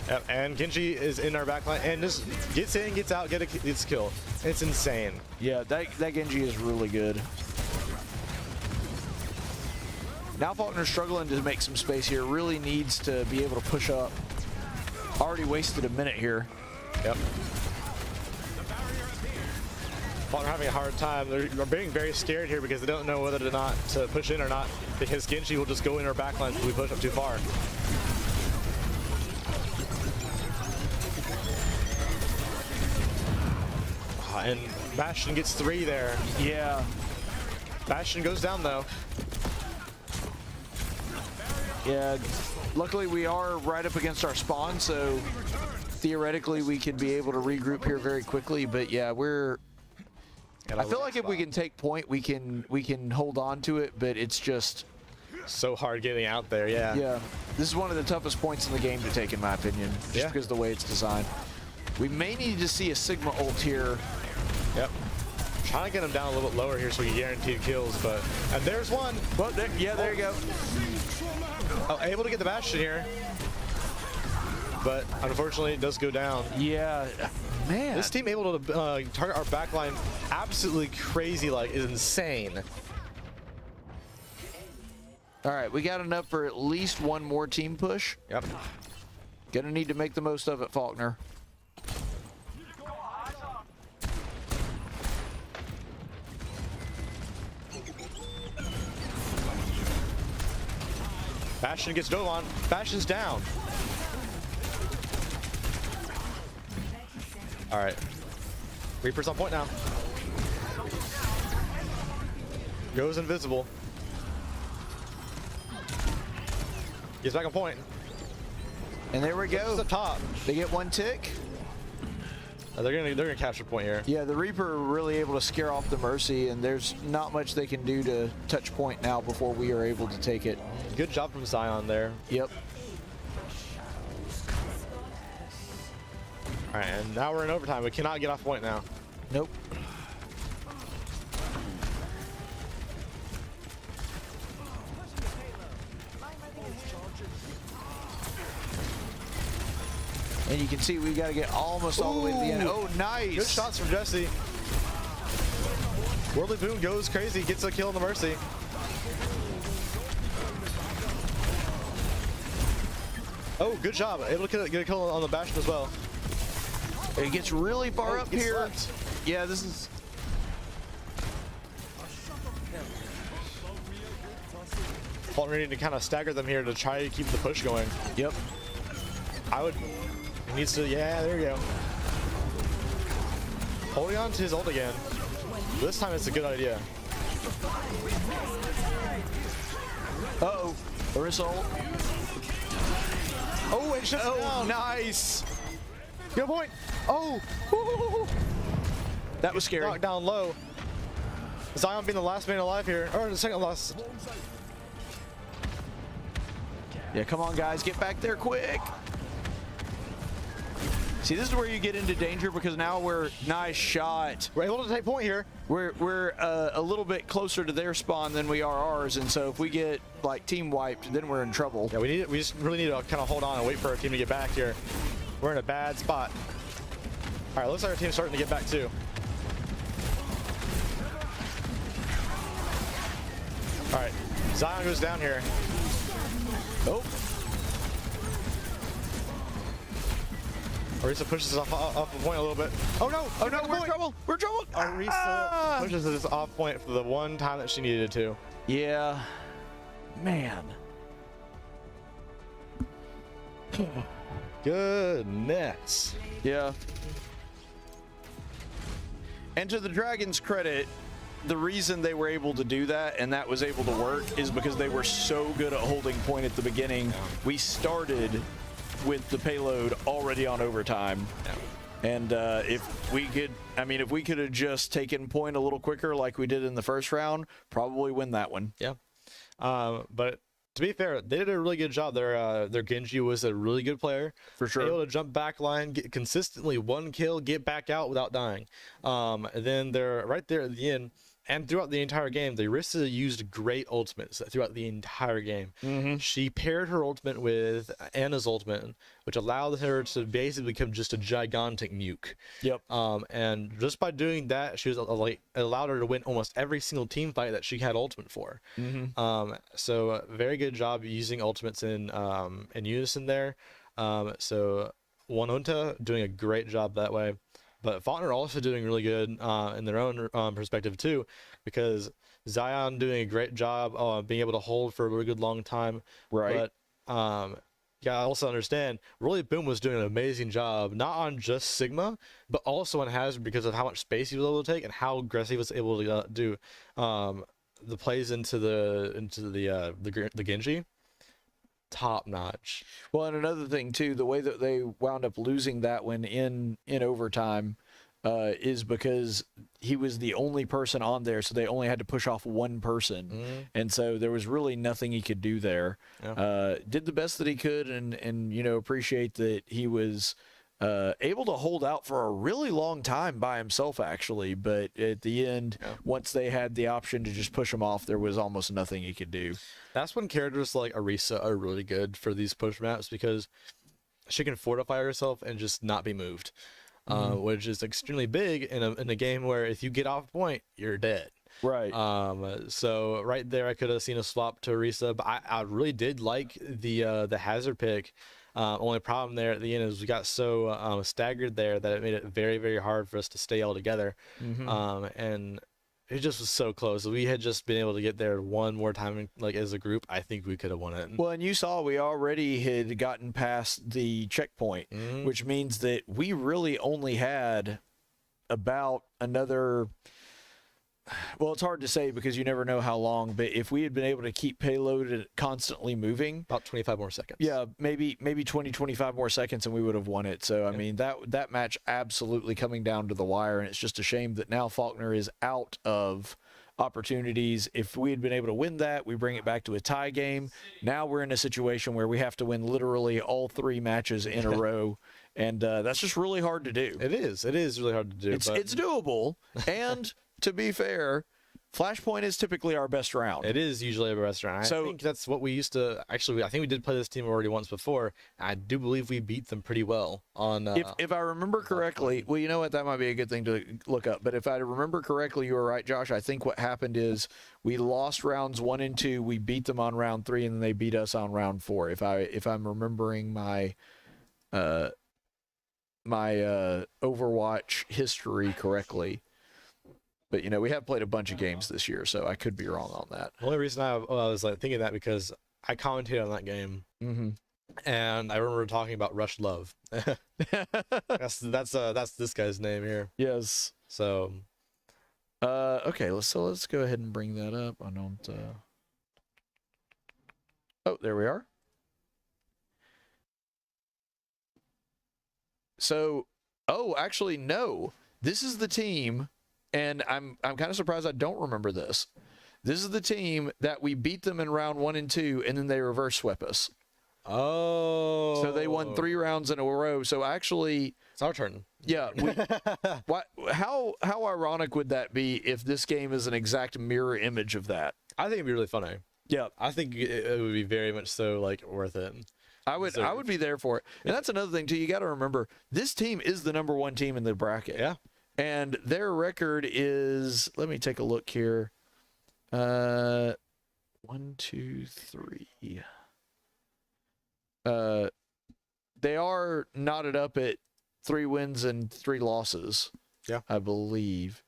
Yep, and Genji is in our backline and just gets in, gets out, gets a kill. It's insane. Yeah, that Genji is really good. Now Faulkner's struggling to make some space here. Really needs to be able to push up. Already wasted a minute here. Yep. Faulkner having a hard time. They're being very scared here because they don't know whether or not to push in or not, because Genji will just go in our backline if we push up too far. And Bastion gets 3 there. Yeah. Bastion goes down though. Yeah. Luckily we are right up against our spawn, so theoretically we could be able to regroup here very quickly. But yeah, I feel like if we can take point, we can hold on to it, but it's just so hard getting out there. Yeah. Yeah. This is one of the toughest points in the game to take, in my opinion, just because of the way it's designed. We may need to see a Sigma ult here. Yep. Trying to get him down a little bit lower here so we guarantee kills, and there's one. Well, there you go. Oh, able to get the Bastion here, but unfortunately it does go down. Yeah, man. This team able to target our backline absolutely crazy, like, is insane. All right, we got enough for at least one more team push. Yep. Gonna need to make the most of it, Faulkner. Bastion gets dove on. Bastion's down. All right. Reaper's on point now. Goes invisible. Gets back on point. And there we go. Up top. They get one tick. They're gonna capture point here. Yeah, the Reaper really able to scare off the Mercy, and there's not much they can do to touch point now before we are able to take it. Good job from Zyon there. Yep. All right, and now we're in overtime. We cannot get off point now. Nope. And you can see we got to get almost all the way to the end. Oh, nice. Good shots from Jesse. Worldly Boom goes crazy, gets a kill on the Mercy. Oh, good job. Able to get a kill on the Bastion as well. It gets really far up gets here. slapped. Yeah, this is... Faulkner needing to kind of stagger them here to try to keep the push going. Yep. I would... He needs to... Yeah, there you go. Holding on to his ult again. This time it's a good idea. Uh-oh. Orisa ult. Oh, and shuts it down. Nice. Good point. Oh. Woo-hoo-hoo-hoo. That was scary. Knocked down low. Zyon being the last man alive here. Or the second last. Yeah, come on, guys. Get back there quick. See, this is where you get into danger because now we're... Nice shot. We're able to take point here. We're a little bit closer to their spawn than we are ours, and so if we get, like, team wiped, then we're in trouble. Yeah, we just really need to kind of hold on and wait for our team to get back here. We're in a bad spot. All right, looks like our team's starting to get back too. All right, Zyon goes down here. Oh. Orisa pushes us off the point a little bit. Oh no! Oh no, we're in trouble! We're in trouble! Orisa pushes us off point for the one time that she needed to. Yeah. Man. Goodness. Yeah. And to the Dragons' credit, the reason they were able to do that and that was able to work is because they were so good at holding point at the beginning. We started with the payload already on overtime. And if we could, I mean, if we could have just taken point a little quicker like we did in the first round, probably win that one. Yeah. But to be fair, they did a really good job. Their Genji was a really good player. For sure. Able to jump back line, get consistently one kill, get back out without dying. And then they're right there at the end. And throughout the entire game, the Orisa used great ultimates throughout the entire game. She paired her ultimate with Anna's ultimate, which allowed her to basically become just a gigantic nuke. Yep. And just by doing that, she was like allowed her to win almost every single team fight that she had ultimate for. So very good job using ultimates in unison there. So Oneonta doing a great job that way. But Faulkner also doing really good in their own perspective too, because Zyon doing a great job being able to hold for a really good long time. Right. But yeah, I also understand Rolly Boom was doing an amazing job, not on just Sigma, but also on Hazard because of how much space he was able to take and how aggressive he was able to do the plays into the Genji. Top notch. Well, and another thing too, the way that they wound up losing that one in overtime is because he was the only person on there, so they only had to push off one person, and so there was really nothing he could do there. Did the best that he could, and you know, appreciate that he was able to hold out for a really long time by himself, actually. But at the end, once they had the option to just push him off, there was almost nothing he could do. That's when characters like Orisa are really good for these push maps because she can fortify herself and just not be moved, which is extremely big in a game where if you get off point, you're dead. Right. So right there, I could have seen a swap to Orisa, but I really did like the Hazard pick. Only problem there at the end is we got so staggered there that it made it very, very hard for us to stay all together. And it just was so close. If we had just been able to get there one more time, like as a group, I think we could have won it. Well, and you saw we already had gotten past the checkpoint, which means that we really only had about another Well, it's hard to say because you never know how long. But if we had been able to keep payload constantly moving, About 25 more seconds. yeah, maybe 20, 25 more seconds, and we would have won it. So I mean that match absolutely coming down to the wire, and it's just a shame that now Faulkner is out of opportunities. If we had been able to win that, we bring it back to a tie game. Now we're in a situation where we have to win literally all 3 matches in a row, and that's just really hard to do. It is. It is really hard to do. It's but it's doable, and to be fair, Flashpoint is typically our best round. It is usually a restaurant. I think that's what we used to. Actually, I think we did play this team already once before. I do believe we beat them pretty well on. If I remember correctly, well, you know what, that might be a good thing to look up. But if I remember correctly, you were right, Josh. I think what happened is we lost rounds 1 and 2. We beat them on round 3, and then they beat us on round 4. If I'm remembering my Overwatch history correctly. But, you know, we have played a bunch of games this year, so I could be wrong on that. The only reason I was like thinking that because I commentated on that game, and I remember talking about Rush Love. that's this guy's name here. Yes. So, okay, let's go ahead and bring that up. I don't. Oh, there we are. So, actually, no. This is the team. And I'm kind of surprised I don't remember this. This is the team that we beat them in round 1 and 2, and then they reverse swept us. Oh. So they won 3 rounds in a row. So actually, it's our turn. Yeah. How ironic would that be if this game is an exact mirror image of that? I think it'd be really funny. Yeah. I think it would be very much so like worth it. I would be there for it. And that's another thing too. You got to remember, this team is the number 1 team in the bracket. Yeah. And their record is, let me take a look here. 1, 2, 3. They are knotted up at 3 wins and 3 losses. Yeah. I believe.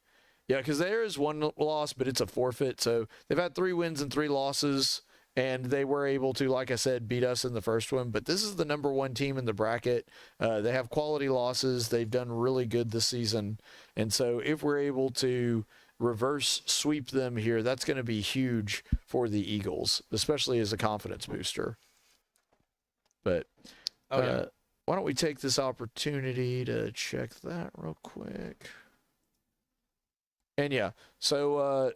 Yeah, because there is 1 loss, but it's a forfeit. So they've had 3 wins and 3 losses. And they were able to, like I said, beat us in the first one. But this is the number 1 team in the bracket. They have quality losses. They've done really good this season. And so if we're able to reverse sweep them here, that's going to be huge for the Eagles, especially as a confidence booster. But why don't we take this opportunity to check that real quick? And yeah, so...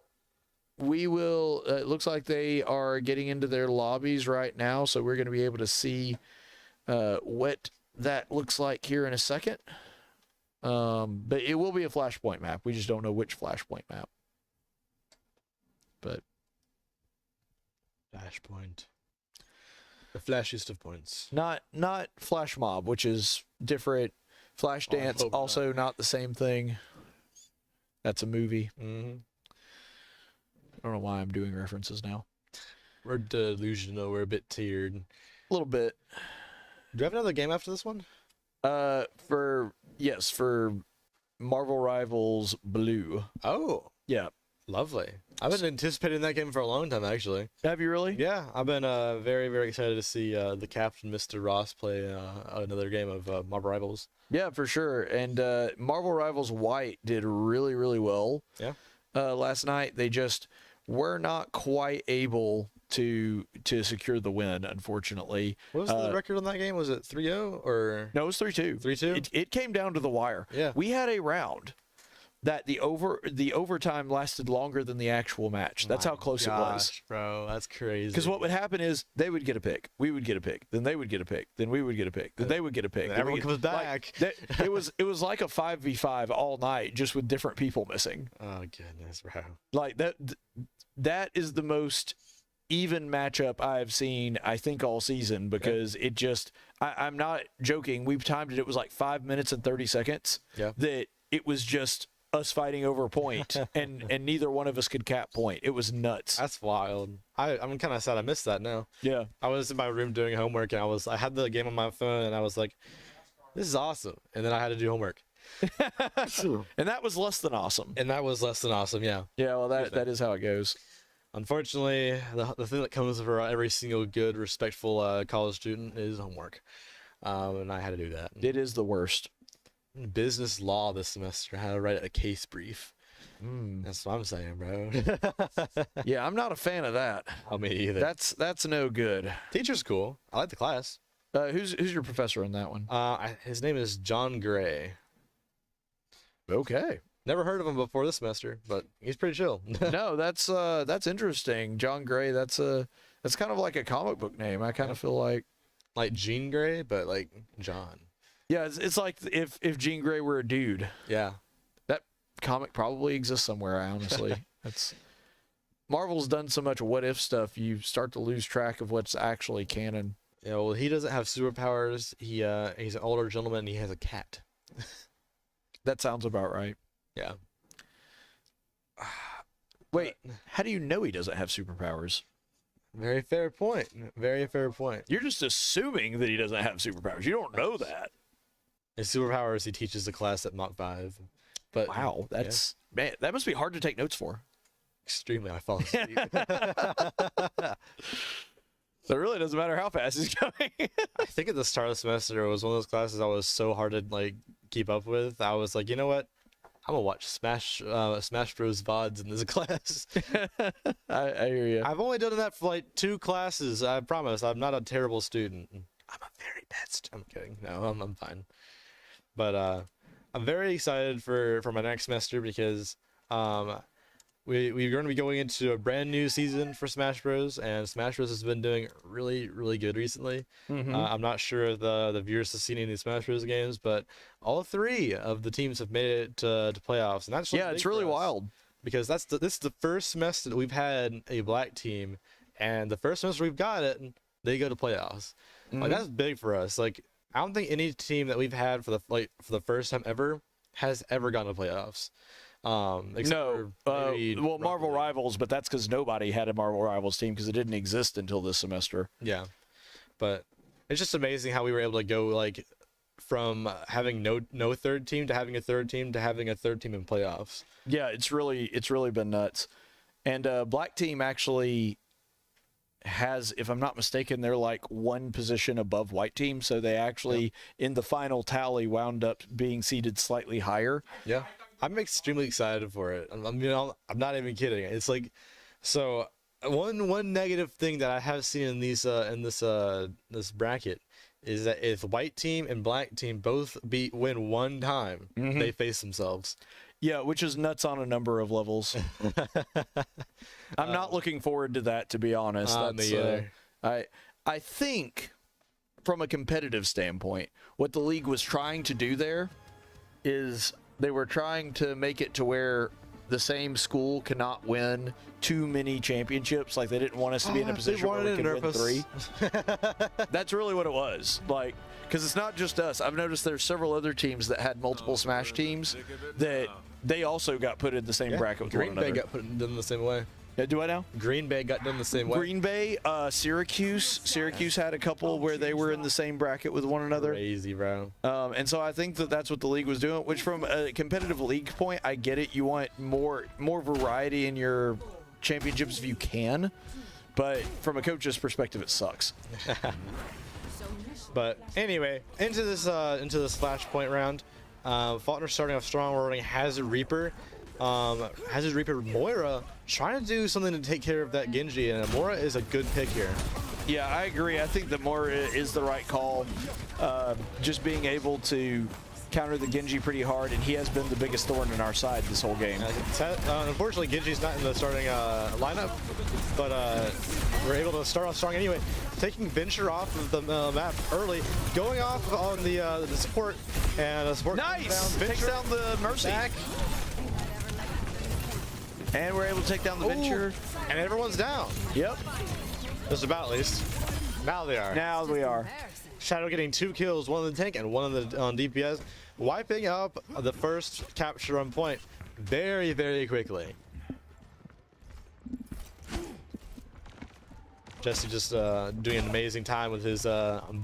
we will, it looks like they are getting into their lobbies right now, so we're going to be able to see what that looks like here in a second. But it will be a flashpoint map. We just don't know which flashpoint map. But flashpoint, the flashiest of points. Not flash mob, which is different. Flash dance, also not the same thing. That's a movie. Mm-hmm. I don't know why I'm doing references now. We're delusional. We're a bit tiered. A little bit. Do we have another game after this one? For Marvel Rivals Blue. Oh. Yeah. Lovely. I've been anticipating that game for a long time, actually. Have you really? Yeah, I've been very, very excited to see the captain, Mr. Ross, play another game of Marvel Rivals. Yeah, for sure. And Marvel Rivals Wyatt did really, really well. Yeah. Last night, they just were not quite able to secure the win, unfortunately. What was the record on that game? Was it 3-0 or? No, it was 3-2. 3-2? It came down to the wire. Yeah. We had a round that the overtime lasted longer than the actual match. That's how close it was. Bro, that's crazy. Because what would happen is they would get a pick, we would get a pick, then they would get a pick, then we would get a pick, then they would get a pick. Then everyone comes back. It was like a 5v5 all night, just with different people missing. Oh goodness, bro! Like that is the most even matchup I've seen, I think, all season, because it just I'm not joking. We've timed it. It was like 5 minutes and 30 seconds. Yeah. That it was just us fighting over a point, and neither one of us could cap point. It was nuts. That's wild. I'm kind of sad I missed that now. Yeah. I was in my room doing homework, and I had the game on my phone, and I was like, this is awesome. And then I had to do homework. And that was less than awesome. And that was less than awesome, yeah. Yeah, well, that is how it goes. Unfortunately, the thing that comes for every single good, respectful college student is homework. And I had to do that. It is the worst. Business law this semester. I had to write a case brief. That's what I'm saying, bro. Yeah, I'm not a fan of that. Oh, me either. That's no good. Teacher's cool. I like the class. Who's your professor in that one? His name is John Gray. Okay. Never heard of him before this semester, but he's pretty chill. No, that's interesting. John Gray. That's kind of like a comic book name. I kind of feel like Jean Grey, but like John. Yeah, it's like if Jean Grey were a dude. Yeah. That comic probably exists somewhere. Honestly, that's Marvel's done so much what if stuff. You start to lose track of what's actually canon. Yeah. Well, he doesn't have superpowers. He's an older gentleman. And he has a cat. That sounds about right. Yeah. Wait, how do you know he doesn't have superpowers? Very fair point. Very fair point. You're just assuming that he doesn't have superpowers. You don't know that. His superpower is he teaches the class at Mach 5. But Wow, that's man, that must be hard to take notes for. extremely. I fall asleep. So it really doesn't matter how fast he's going. I think at the start of the semester, it was one of those classes I was so hard to like keep up with. I was like, you know what? I'm gonna watch Smash Bros. VODs in this class. I hear you. I've only done that for like 2 classes. I promise. I'm not a terrible student. I'm a very best. I'm kidding. No, I'm fine. But I'm very excited for my next semester because we're going to be going into a brand new season for Smash Bros. And Smash Bros. Has been doing really, really good recently. I'm not sure if the viewers have seen any of these Smash Bros. Games, but all 3 of the teams have made it to playoffs, and that's Yeah, it's really wild. because this is the first semester that we've had a black team, and the first semester we've got it, they go to playoffs. Like that's big for us. Like I don't think any team that we've had for the first time ever has ever gone to playoffs. Except No, for maybe well, Marvel Rocket League. Rivals, but that's because nobody had a Marvel Rivals team because it didn't exist until this semester. Yeah, but it's just amazing how we were able to go like from having no third team to having a third team to having a third team in playoffs. Yeah, it's really been nuts. And Black Team actually has, if I'm not mistaken, they're like 1 position above White Team, so they actually in the final tally wound up being seated slightly higher. Yeah, I'm extremely excited for it. I'm not even kidding. It's like, so one negative thing that I have seen in these this bracket is that if White Team and Black Team both win 1 time, they face themselves. Yeah, which is nuts on a number of levels. I'm not looking forward to that, to be honest. Me either. I think, from a competitive standpoint, what the league was trying to do there is they were trying to make it to where the same school cannot win too many championships. Like they didn't want us to be in a position where we could win 3. That's really what it was. Like, because it's not just us. I've noticed there's several other teams that had multiple Smash teams that they also got put in the same bracket with one Green Bay another. got put in the same way. Yeah, do I now? Green Bay got done the same way. Green Bay, Syracuse had a couple where they were in the same bracket with one another. Crazy, bro. And so I think that that's what the league was doing, which from a competitive league point, I get it. You want more variety in your championships if you can. But from a coach's perspective, it sucks. But anyway, into this flashpoint round. Faulkner starting off strong. We're running Hazard Reaper. Hazard Reaper Moira trying to do something to take care of that Genji, and Moira is a good pick here. Yeah, I agree. I think that Moira is the right call. Just being able to counter the Genji pretty hard, and he has been the biggest thorn in our side this whole game. Unfortunately, Genji's not in the starting lineup, but we're able to start off strong anyway. Taking Venture off of the map early, going off on the support, and the support Nice! Takes down the Mercy. Back. And we're able to take down the Venture. And everyone's down. Yep. Just about, at least. Now they are. Now we are. Shadow getting 2 kills, 1 on the tank and 1 on DPS, wiping up the first capture on point very, very quickly. Jesse just doing an amazing time with his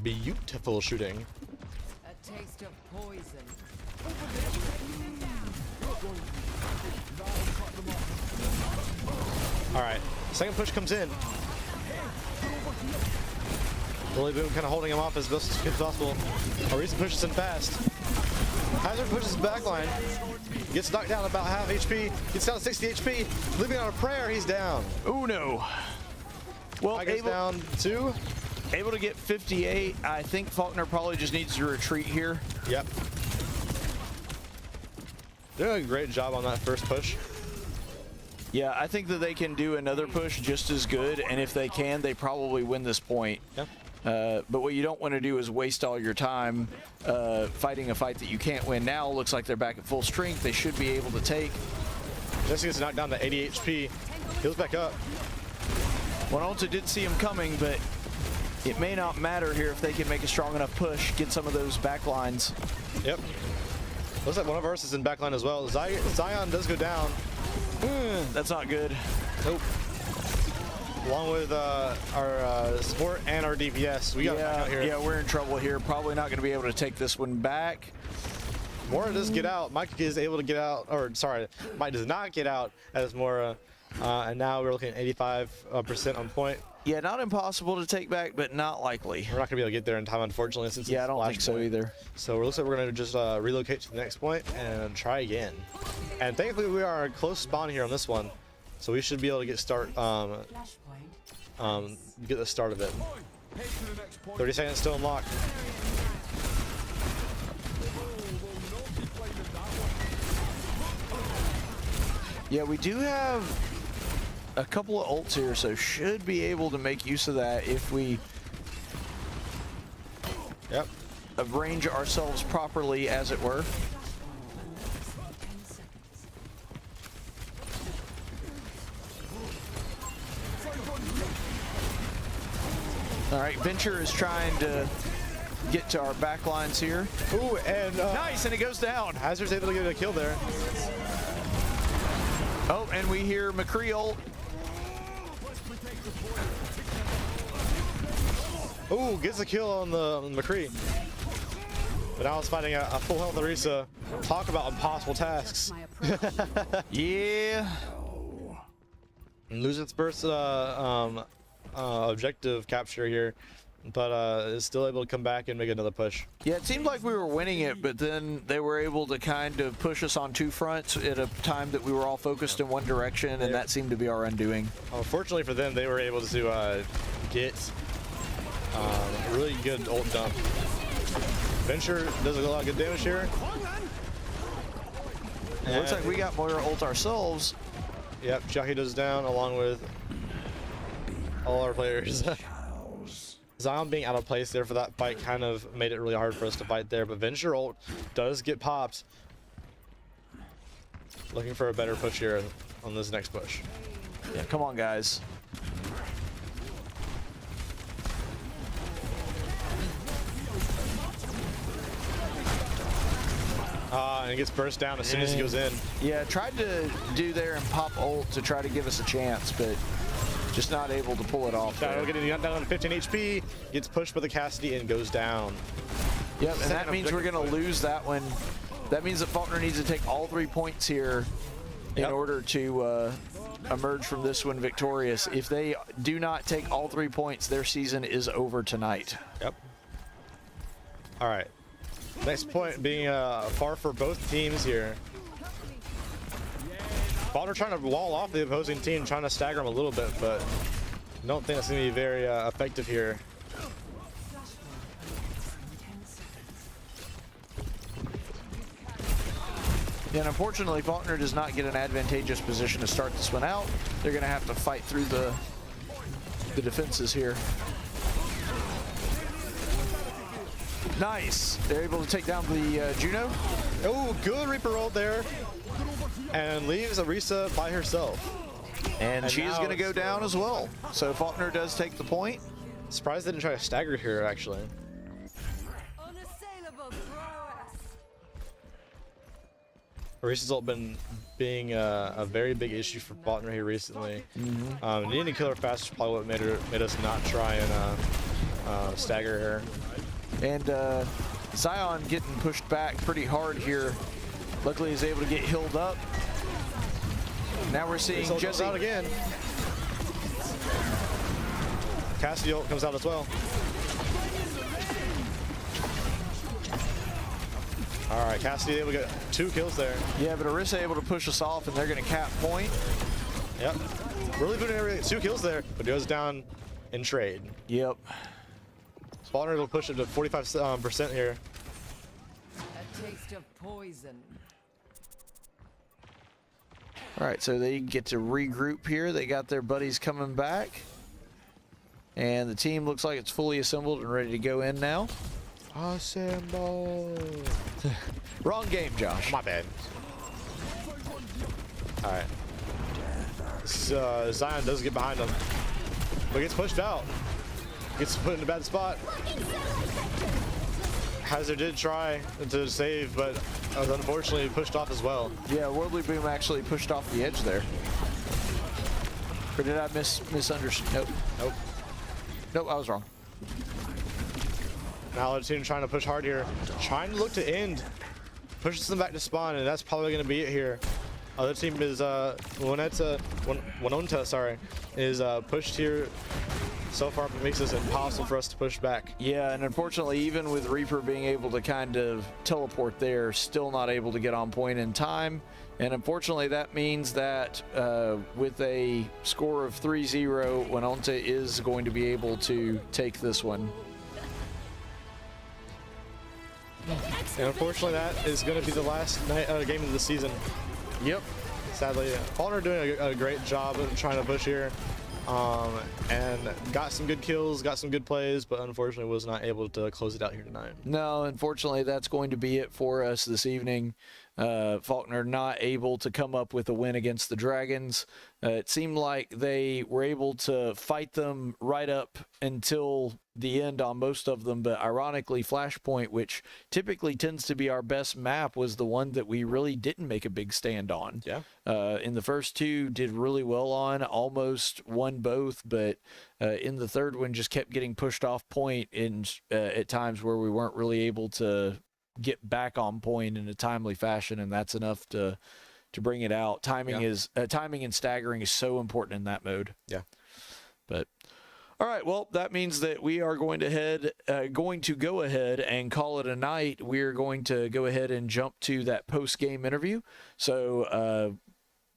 beautiful shooting. A taste of poison. All right, second push comes in. Lily Boom kind of holding him off as best as possible. Arisa pushes in fast. Hazard pushes backline. Gets knocked down about half HP. Gets down to 60 HP. Living on a prayer, he's down. Oh no. Well, I guess down 2. Able to get 58. I think Faulkner probably just needs to retreat here. Yep. They're doing a great job on that first push. Yeah, I think that they can do another push just as good, and if they can, they probably win this point. Yep. But what you don't want to do is waste all your time fighting a fight that you can't win. Now looks like they're back at full strength. They should be able to take. Jesse gets knocked down to 80 HP. Heals back up. Oneonta did see him coming, but it may not matter here if they can make a strong enough push, get some of those back lines. Yep. Looks like one of ours is in backline as well. Zyon does go down. That's not good. Nope. Along with our support and our DPS. We got back out here. Yeah, we're in trouble here. Probably not going to be able to take this one back. Mora does get out. Mike is able to get out, or sorry, Mike does not get out as Mora. And now we're looking at 85% on point. Yeah, not impossible to take back, but not likely. We're not going to be able to get there in time, unfortunately, since Yeah, I it's don't think so point. either. So it looks like we're going to just relocate to the next point and try again. And thankfully, we are a close spawn here on this one, so we should be able to get get the start of it. 30 seconds still unlocked. Yeah, we do have a couple of ults here, so should be able to make use of that if we arrange ourselves properly, as it were. All right, Venture is trying to get to our back lines here. Ooh, and Nice, and it goes down. Hazard's able to get a kill there. Oh, and we hear McCree ult. Ooh, gets a kill on the McCree. But now it's fighting a full health Orisa. Talk about impossible tasks. Yeah. And loses its first objective capture here, but is still able to come back and make another push. Yeah, it seemed like we were winning it, but then they were able to kind of push us on two fronts at a time that we were all focused in one direction, and that seemed to be our undoing. Unfortunately for them, they were able to get a really good ult dump. Venture does a lot of good damage here. It looks like we got more ult ourselves. Yep, Chiaki does down along with all our players. Zyon being out of place there for that fight kind of made it really hard for us to fight there, but Venture ult does get popped. Looking for a better push here on this next push. Yeah, come on, guys. And it gets burst down as soon as he goes in. Yeah, tried to do there and pop ult to try to give us a chance, but just not able to pull it off. Shadow getting down to 15 HP, gets pushed by the Cassidy and goes down. Yep, and that means we're going to lose that one. That means that Faulkner needs to take all 3 points here in order to emerge from this one victorious. If they do not take all 3 points, their season is over tonight. Yep. All right. Next point being far for both teams here. Faulkner trying to wall off the opposing team, trying to stagger them a little bit, but I don't think that's going to be very effective here. And unfortunately, Faulkner does not get an advantageous position to start this one out. They're going to have to fight through the defenses here. Nice. They're able to take down the Juno. Oh, good Reaper roll there. And leaves Orisa by herself. And she is going to go down as well. So Faulkner does take the point. Surprised they didn't try to stagger here, actually. Unassailable prowess. Orisa's ult been being a very big issue for Faulkner here recently. Needing to kill her fast is probably what made us not try and stagger her. And Zyon getting pushed back pretty hard here. Luckily, he's able to get healed up. Now we're seeing Jesse out again. Cassidy ult comes out as well. All All right, Cassidy able to get 2 kills there. Yeah, but Orisa able to push us off, and they're going to cap point. Yep. Really putting everything, 2 kills there, but goes down in trade. Yep. Faulkner will push it to 45% here. A taste of poison. All right, so they get to regroup here. They got their buddies coming back. And the team looks like it's fully assembled and ready to go in now. Assemble. Wrong game, Josh. My bad. All right. Zyon does get behind him, but gets pushed out. Gets put in a bad spot. Hazard did try to save, but was unfortunately pushed off as well. Yeah, Worldly Boom actually pushed off the edge there. Or did I misunderstand? Nope. Nope. Nope, I was wrong. Now the team trying to push hard here. Trying to look to end. Pushes them back to spawn, and that's probably going to be it here. Other team is Oneonta, sorry, is pushed here so far, but it makes this impossible for us to push back. Yeah, and unfortunately, even with Reaper being able to kind of teleport there, still not able to get on point in time. And unfortunately, that means that with a score of 3-0, Oneonta is going to be able to take this one. And unfortunately, that is going to be the last game of the season. Yep. Sadly, Faulkner doing a great job of trying to push here. And got some good kills, got some good plays, but unfortunately was not able to close it out here tonight. No, unfortunately, that's going to be it for us this evening. Faulkner not able to come up with a win against the Dragons. It seemed like they were able to fight them right up until the end on most of them, but ironically, Flashpoint, which typically tends to be our best map, was the one that we really didn't make a big stand on. Yeah. In the first 2, did really well on, almost won both, but in the third one, just kept getting pushed off point in at times where we weren't really able to get back on point in a timely fashion, and that's enough to bring it out. Timing is timing and staggering is so important in that mode. Yeah. But all right, well, that means that we are going to go ahead and call it a night. We're going to go ahead and jump to that post-game interview. So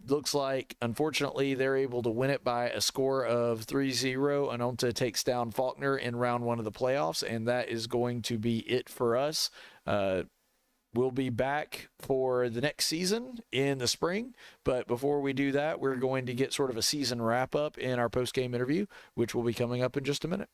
looks like, unfortunately, they're able to win it by a score of 3-0. Oneonta takes down Faulkner in round 1 of the playoffs, and that is going to be it for us. We'll be back for the next season in the spring, but before we do that, we're going to get sort of a season wrap-up in our post-game interview, which will be coming up in just a minute.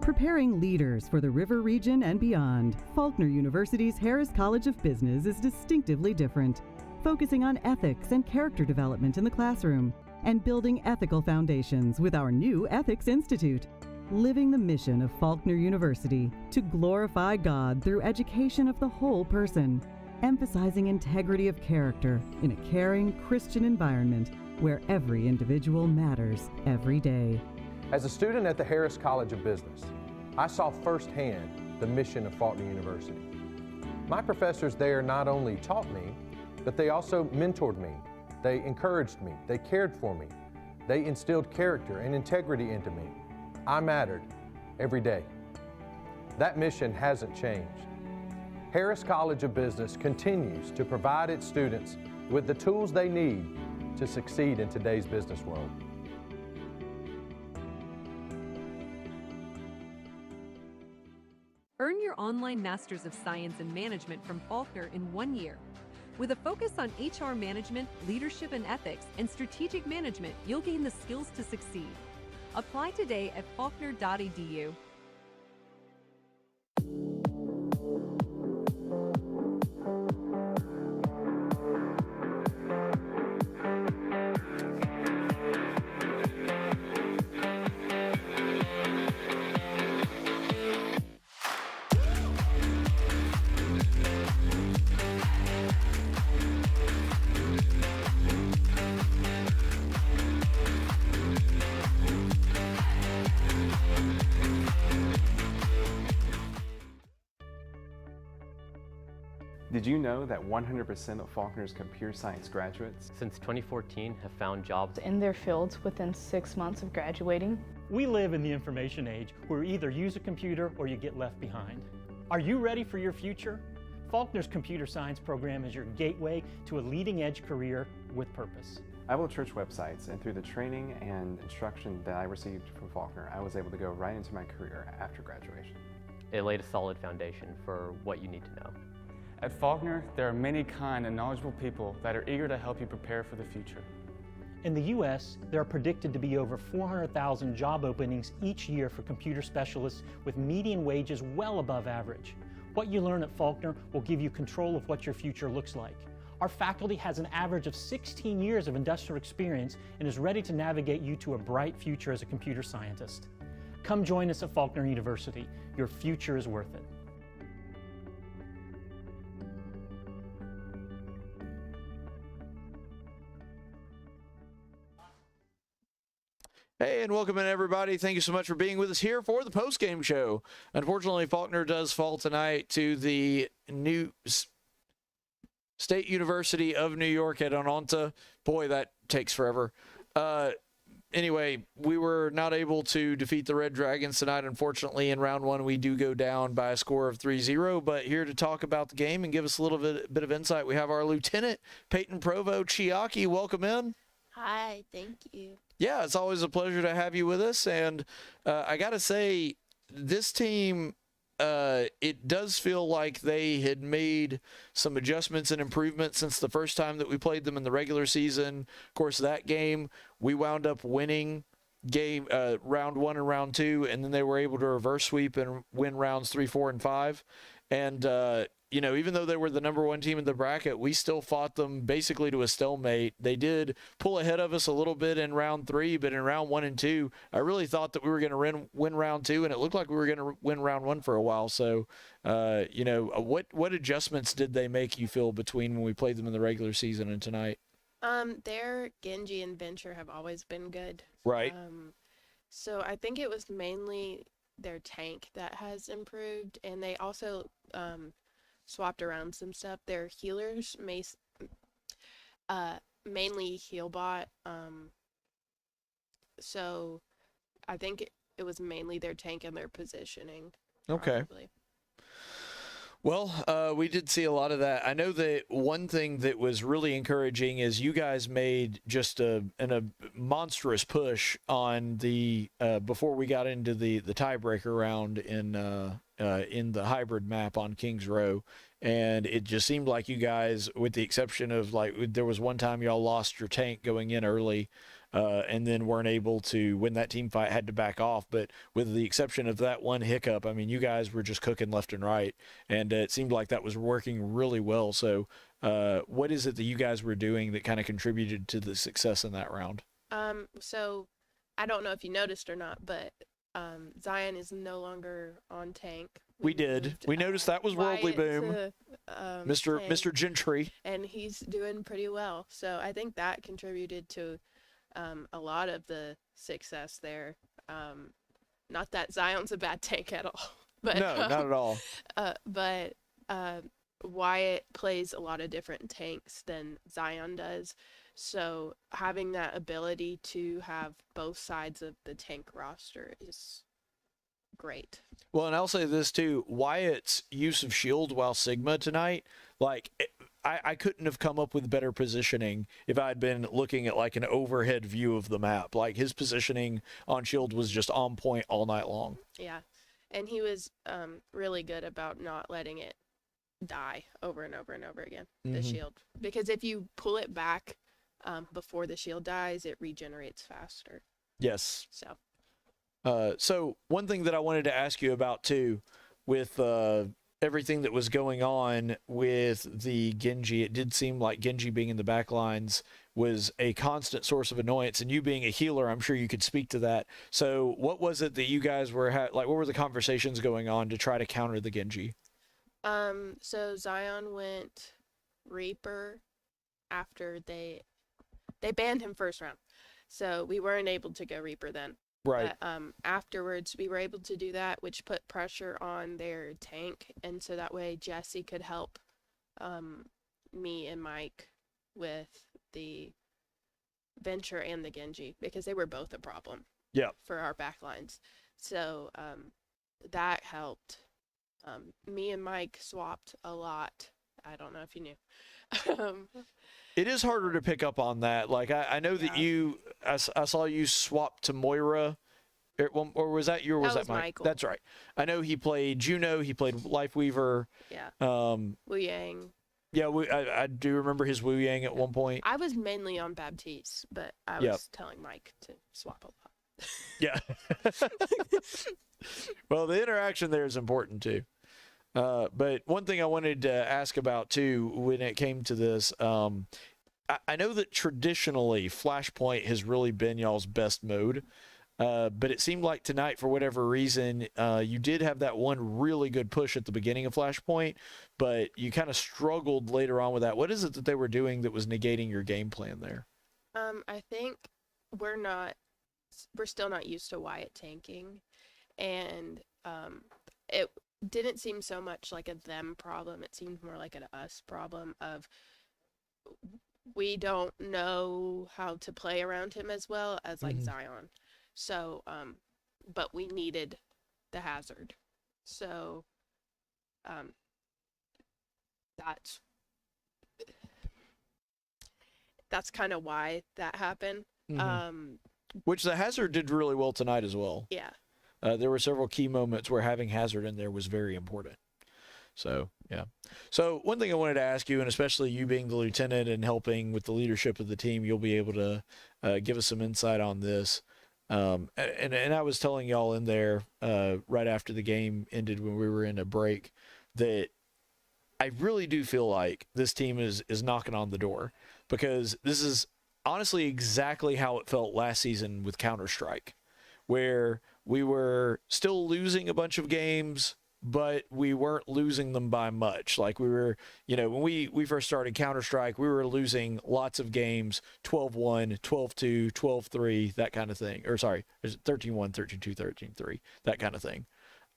Preparing leaders for the River region and beyond, Faulkner University's Harris College of Business is distinctively different, focusing on ethics and character development in the classroom, and building ethical foundations with our new Ethics Institute. Living the mission of Faulkner University to glorify God through education of the whole person, emphasizing integrity of character in a caring Christian environment where every individual matters every day. As a student at the Harris College of Business, I saw firsthand the mission of Faulkner University. My professors there not only taught me, but they also mentored me. They encouraged me. They cared for me. They instilled character and integrity into me. I mattered every day. That mission hasn't changed. Harris College of Business continues to provide its students with the tools they need to succeed in today's business world. Earn your online Masters of Science in Management from Faulkner in 1 year. With a focus on HR management, leadership and ethics, and strategic management, you'll gain the skills to succeed. Apply today at faulkner.edu. Did you know that 100% of Faulkner's computer science graduates since 2014 have found jobs in their fields within 6 months of graduating? We live in the information age where you either use a computer or you get left behind. Are you ready for your future? Faulkner's computer science program is your gateway to a leading-edge career with purpose. I built church websites, and through the training and instruction that I received from Faulkner, I was able to go right into my career after graduation. It laid a solid foundation for what you need to know. At Faulkner, there are many kind and knowledgeable people that are eager to help you prepare for the future. In the U.S., there are predicted to be over 400,000 job openings each year for computer specialists with median wages well above average. What you learn at Faulkner will give you control of what your future looks like. Our faculty has an average of 16 years of industrial experience and is ready to navigate you to a bright future as a computer scientist. Come join us at Faulkner University. Your future is worth it. Hey, and welcome in, everybody. Thank you so much for being with us here for the post-game show. Unfortunately, Faulkner does fall tonight to the new State University of New York at Oneonta. Boy, that takes forever. Anyway, we were not able to defeat the Red Dragons tonight. Unfortunately, in round one, we do go down by a score of 3-0. But here to talk about the game and give us a little bit of insight, we have our lieutenant, Payton Provo. Chiaki, welcome in. Hi, thank you. Yeah, it's always a pleasure to have you with us. And I got to say, this team, it does feel like they had made some adjustments and improvements since the first time that we played them in the regular season. Of course, that game, we wound up winning round 1 and round 2, and then they were able to reverse sweep and win rounds 3, 4, and 5. And, you know, even though they were the number 1 team in the bracket, we still fought them basically to a stalemate. They did pull ahead of us a little bit in round 3, but in round 1 and 2, I really thought that we were going to win round 2, and it looked like we were going to win round 1 for a while. So, you know, what adjustments did they make you feel between when we played them in the regular season and tonight? Their Genji and Venture have always been good. Right. So I think it was mainly their tank that has improved, and they also swapped around some stuff. Their healers mainly heal bot. So I think it was mainly their tank and their positioning. Okay. Probably. Well, we did see a lot of that. I know that one thing that was really encouraging is you guys made just a monstrous push on the before we got into the tiebreaker round in the hybrid map on Kings Row, and it just seemed like you guys, with the exception of like there was one time y'all lost your tank going in early. And then weren't able to win that team fight, had to back off. But with the exception of that one hiccup, I mean, you guys were just cooking left and right, and it seemed like that was working really well. So what is it that you guys were doing that kind of contributed to the success in that round? So I don't know if you noticed or not, but Zyon is no longer on tank. We did. We noticed that was Worldly Boom. Mr. Gentry. And he's doing pretty well. So I think that contributed to a lot of the success there. Not that Zyon's a bad tank at all. But, no, not at all. But Wyatt plays a lot of different tanks than Zyon does. So having that ability to have both sides of the tank roster is great. Well, and I'll say this too, Wyatt's use of shield while Sigma tonight, like I couldn't have come up with better positioning if I'd been looking at like an overhead view of the map. Like his positioning on shield was just on point all night long. Yeah, and he was really good about not letting it die over and over and over again, the shield. Because if you pull it back before the shield dies, it regenerates faster. Yes. So one thing that I wanted to ask you about too, with everything that was going on with the Genji, it did seem like Genji being in the back lines was a constant source of annoyance, and you being a healer, I'm sure you could speak to that. So what was it that you guys were like, what were the conversations going on to try to counter the Genji? So Zyon went Reaper after they banned him first round. So we weren't able to go Reaper then. Right. But afterwards, we were able to do that, which put pressure on their tank, and so that way Jesse could help me and Mike with the Venture and the Genji, because they were both a problem. Yeah. For our backlines, so that helped Me and Mike swapped a lot. I don't know if you knew. It is harder to pick up on that. Like, I know that I saw you swap to Moira, or was that you, or was that Mike? Michael. That's right. I know he played Juno, he played Lifeweaver. Yeah. Wu Yang. Yeah, I do remember his Wu Yang at one point. I was mainly on Baptiste, but I was telling Mike to swap a lot. Yeah. Well, the interaction there is important too. But one thing I wanted to ask about too, when it came to this, I know that traditionally Flashpoint has really been y'all's best mode. But it seemed like tonight, for whatever reason, you did have that one really good push at the beginning of Flashpoint, but you kind of struggled later on with that. What is it that they were doing that was negating your game plan there? I think we're still not used to Wyatt tanking, and it didn't seem so much like a them problem. It seemed more like an us problem of we don't know how to play around him as well as like Zyon. So, but we needed the hazard. So, that's kind of why that happened. Which the hazard did really well tonight as well. Yeah. There were several key moments where having hazard in there was very important. So, yeah. So one thing I wanted to ask you, and especially you being the lieutenant and helping with the leadership of the team, you'll be able to give us some insight on this. And I was telling y'all in there right after the game ended when we were in a break that I really do feel like this team is knocking on the door, because this is honestly exactly how it felt last season with Counter-Strike, where we were still losing a bunch of games, but we weren't losing them by much. Like we were, when we first started Counter-Strike, we were losing lots of games, 12-1, 12-2, 12-3, that kind of thing. Or sorry, 13-1, 13-2, 13-3, that kind of thing.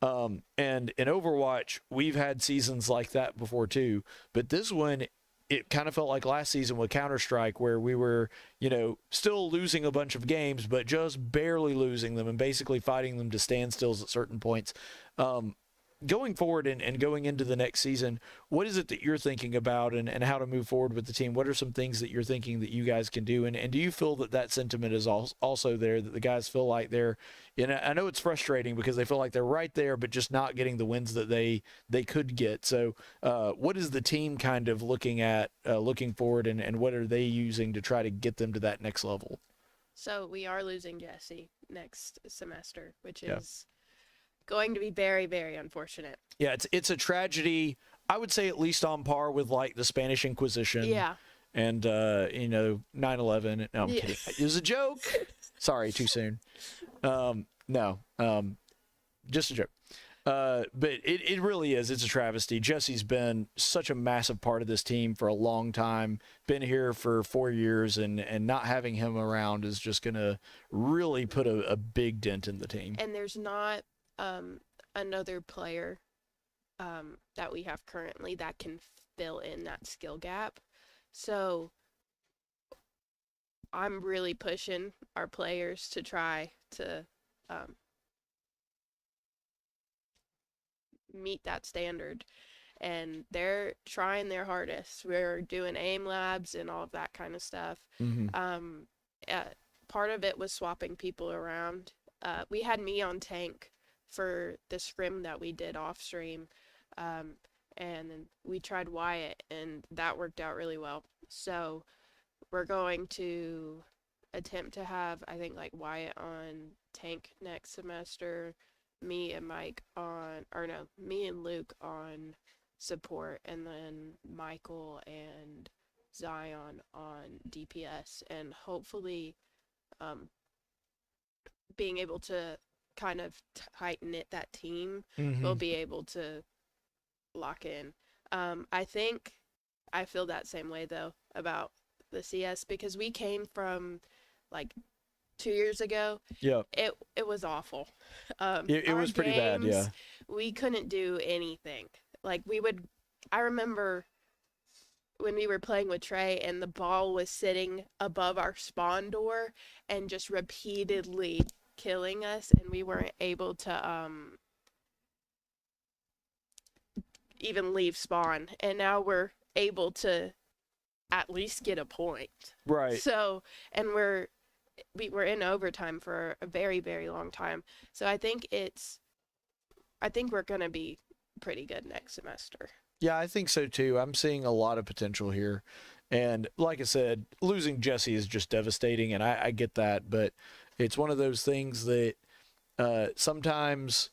And in Overwatch, we've had seasons like that before too, but this one, it kind of felt like last season with Counter-Strike, where we were, still losing a bunch of games, but just barely losing them and basically fighting them to standstills at certain points. Going forward and going into the next season, what is it that you're thinking about and how to move forward with the team? What are some things that you're thinking that you guys can do? And do you feel that sentiment is also there, that the guys feel like they're, I know it's frustrating because they feel like they're right there, but just not getting the wins that they could get. So what is the team kind of looking forward, and what are they using to try to get them to that next level? So we are losing Jesse next semester, which is going to be very, very unfortunate. Yeah, it's a tragedy. I would say at least on par with like the Spanish Inquisition. Yeah. And 9/11. No, I'm kidding. It was a joke. Sorry, too soon. No, just a joke. But it really is. It's a travesty. Jesse's been such a massive part of this team for a long time. Been here for 4 years, and not having him around is just gonna really put a big dent in the team. And there's not another player that we have currently that can fill in that skill gap. So I'm really pushing our players to try to meet that standard, and they're trying their hardest. We're doing aim labs and all of that kind of stuff. Part of it was swapping people around. We had me on tank for the scrim that we did off stream, and then we tried Wyatt, and that worked out really well. So we're going to attempt to have, I think, like Wyatt on tank next semester, me and Luke on support, and then Michael and Zyon on DPS, and hopefully being able to kind of tighten that team, we'll be able to lock in. I think I feel that same way though about the CS, because we came from like 2 years ago. Yeah, it was awful. It was pretty bad. Yeah, we couldn't do anything. Like I remember when we were playing with Trey and the ball was sitting above our spawn door and just repeatedly killing us, and we weren't able to even leave spawn, and now we're able to at least get a point. Right. So, and we're in overtime for a very, very long time. So I think we're going to be pretty good next semester. Yeah, I think so too. I'm seeing a lot of potential here. And like I said, losing Jesse is just devastating, and I get that, but it's one of those things that sometimes,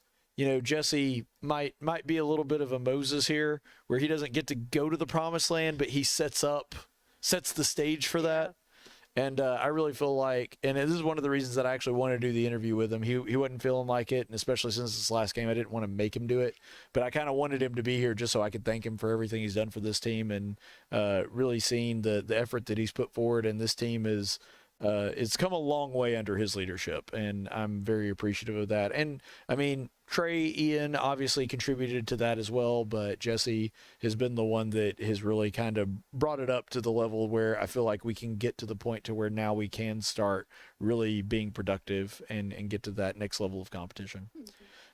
Jesse might be a little bit of a Moses here, where he doesn't get to go to the promised land, but he sets the stage for that. And I really feel like, and this is one of the reasons that I actually wanted to do the interview with him. He wasn't feeling like it, and especially since this last game, I didn't want to make him do it. But I kind of wanted him to be here just so I could thank him for everything he's done for this team, and really seeing the effort that he's put forward. And this team is, it's come a long way under his leadership, and I'm very appreciative of that. And I mean, Trey, Ian obviously contributed to that as well, but Jesse has been the one that has really kind of brought it up to the level where I feel like we can get to the point to where now we can start really being productive and get to that next level of competition.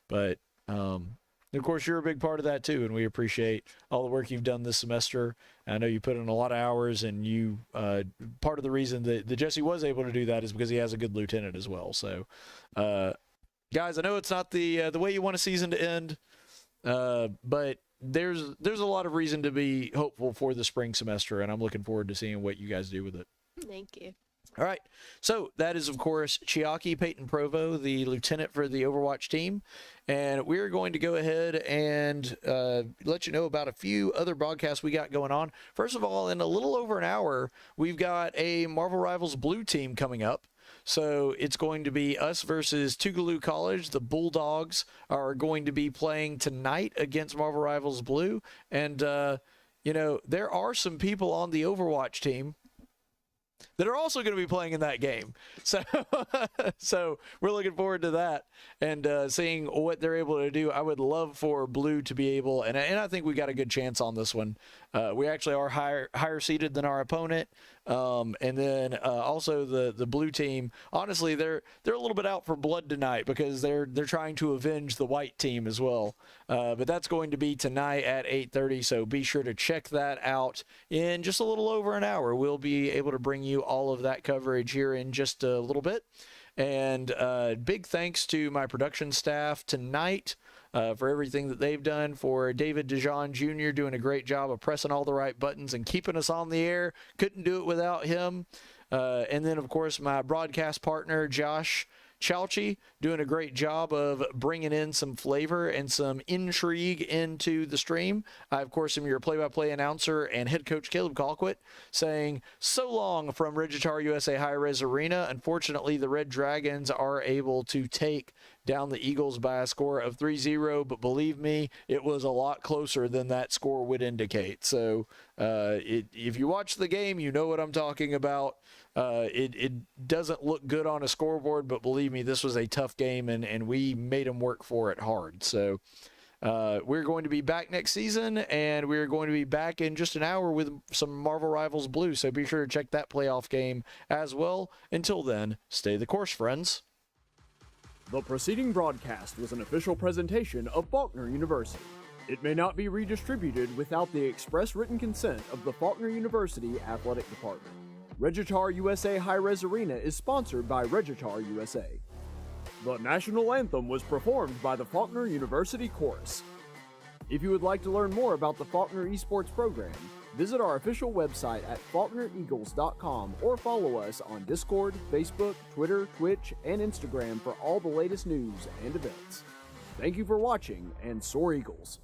But of course, you're a big part of that too, and we appreciate all the work you've done this semester. I know you put in a lot of hours, and you part of the reason that Jesse was able to do that is because he has a good lieutenant as well. So, guys, I know it's not the way you want a season to end, but there's a lot of reason to be hopeful for the spring semester, and I'm looking forward to seeing what you guys do with it. Thank you. All right, so that is, of course, Chiaki, Payton Provo, the lieutenant for the Overwatch team. And we're going to go ahead and let you know about a few other broadcasts we got going on. First of all, in a little over an hour, we've got a Marvel Rivals Blue team coming up. So it's going to be us versus Tougaloo College. The Bulldogs are going to be playing tonight against Marvel Rivals Blue. And, there are some people on the Overwatch team that are also going to be playing in that game. So we're looking forward to that and seeing what they're able to do. I would love for Blue to be able, and I think we got a good chance on this one. We actually are higher seated than our opponent. And then also the Blue team, honestly, they're a little bit out for blood tonight because they're trying to avenge the white team as well. But that's going to be tonight at 8:30, so be sure to check that out in just a little over an hour. We'll be able to bring you all of that coverage here in just a little bit. And big thanks to my production staff tonight for everything that they've done, for David DeJean Jr. doing a great job of pressing all the right buttons and keeping us on the air. Couldn't do it without him. And then, of course, my broadcast partner, Josh Chalchi, doing a great job of bringing in some flavor and some intrigue into the stream. I, of course, am your play-by-play announcer and head coach Caleb Colquitt, saying so long from Regitar USA High-Res Arena. Unfortunately, the Red Dragons are able to take down the Eagles by a score of 3-0, but believe me, it was a lot closer than that score would indicate. So if you watch the game, you know what I'm talking about. It doesn't look good on a scoreboard, but believe me, this was a tough game, and we made them work for it hard. So we're going to be back next season, and we're going to be back in just an hour with some Marvel Rivals Blue, so be sure to check that playoff game as well. Until then, stay the course, friends. The preceding broadcast was an official presentation of Faulkner University. It may not be redistributed without the express written consent of the Faulkner University Athletic Department. Regitar USA High-Res Arena is sponsored by Regitar USA. The national anthem was performed by the Faulkner University Chorus. If you would like to learn more about the Faulkner Esports program, visit our official website at faulknereagles.com or follow us on Discord, Facebook, Twitter, Twitch, and Instagram for all the latest news and events. Thank you for watching, and soar Eagles!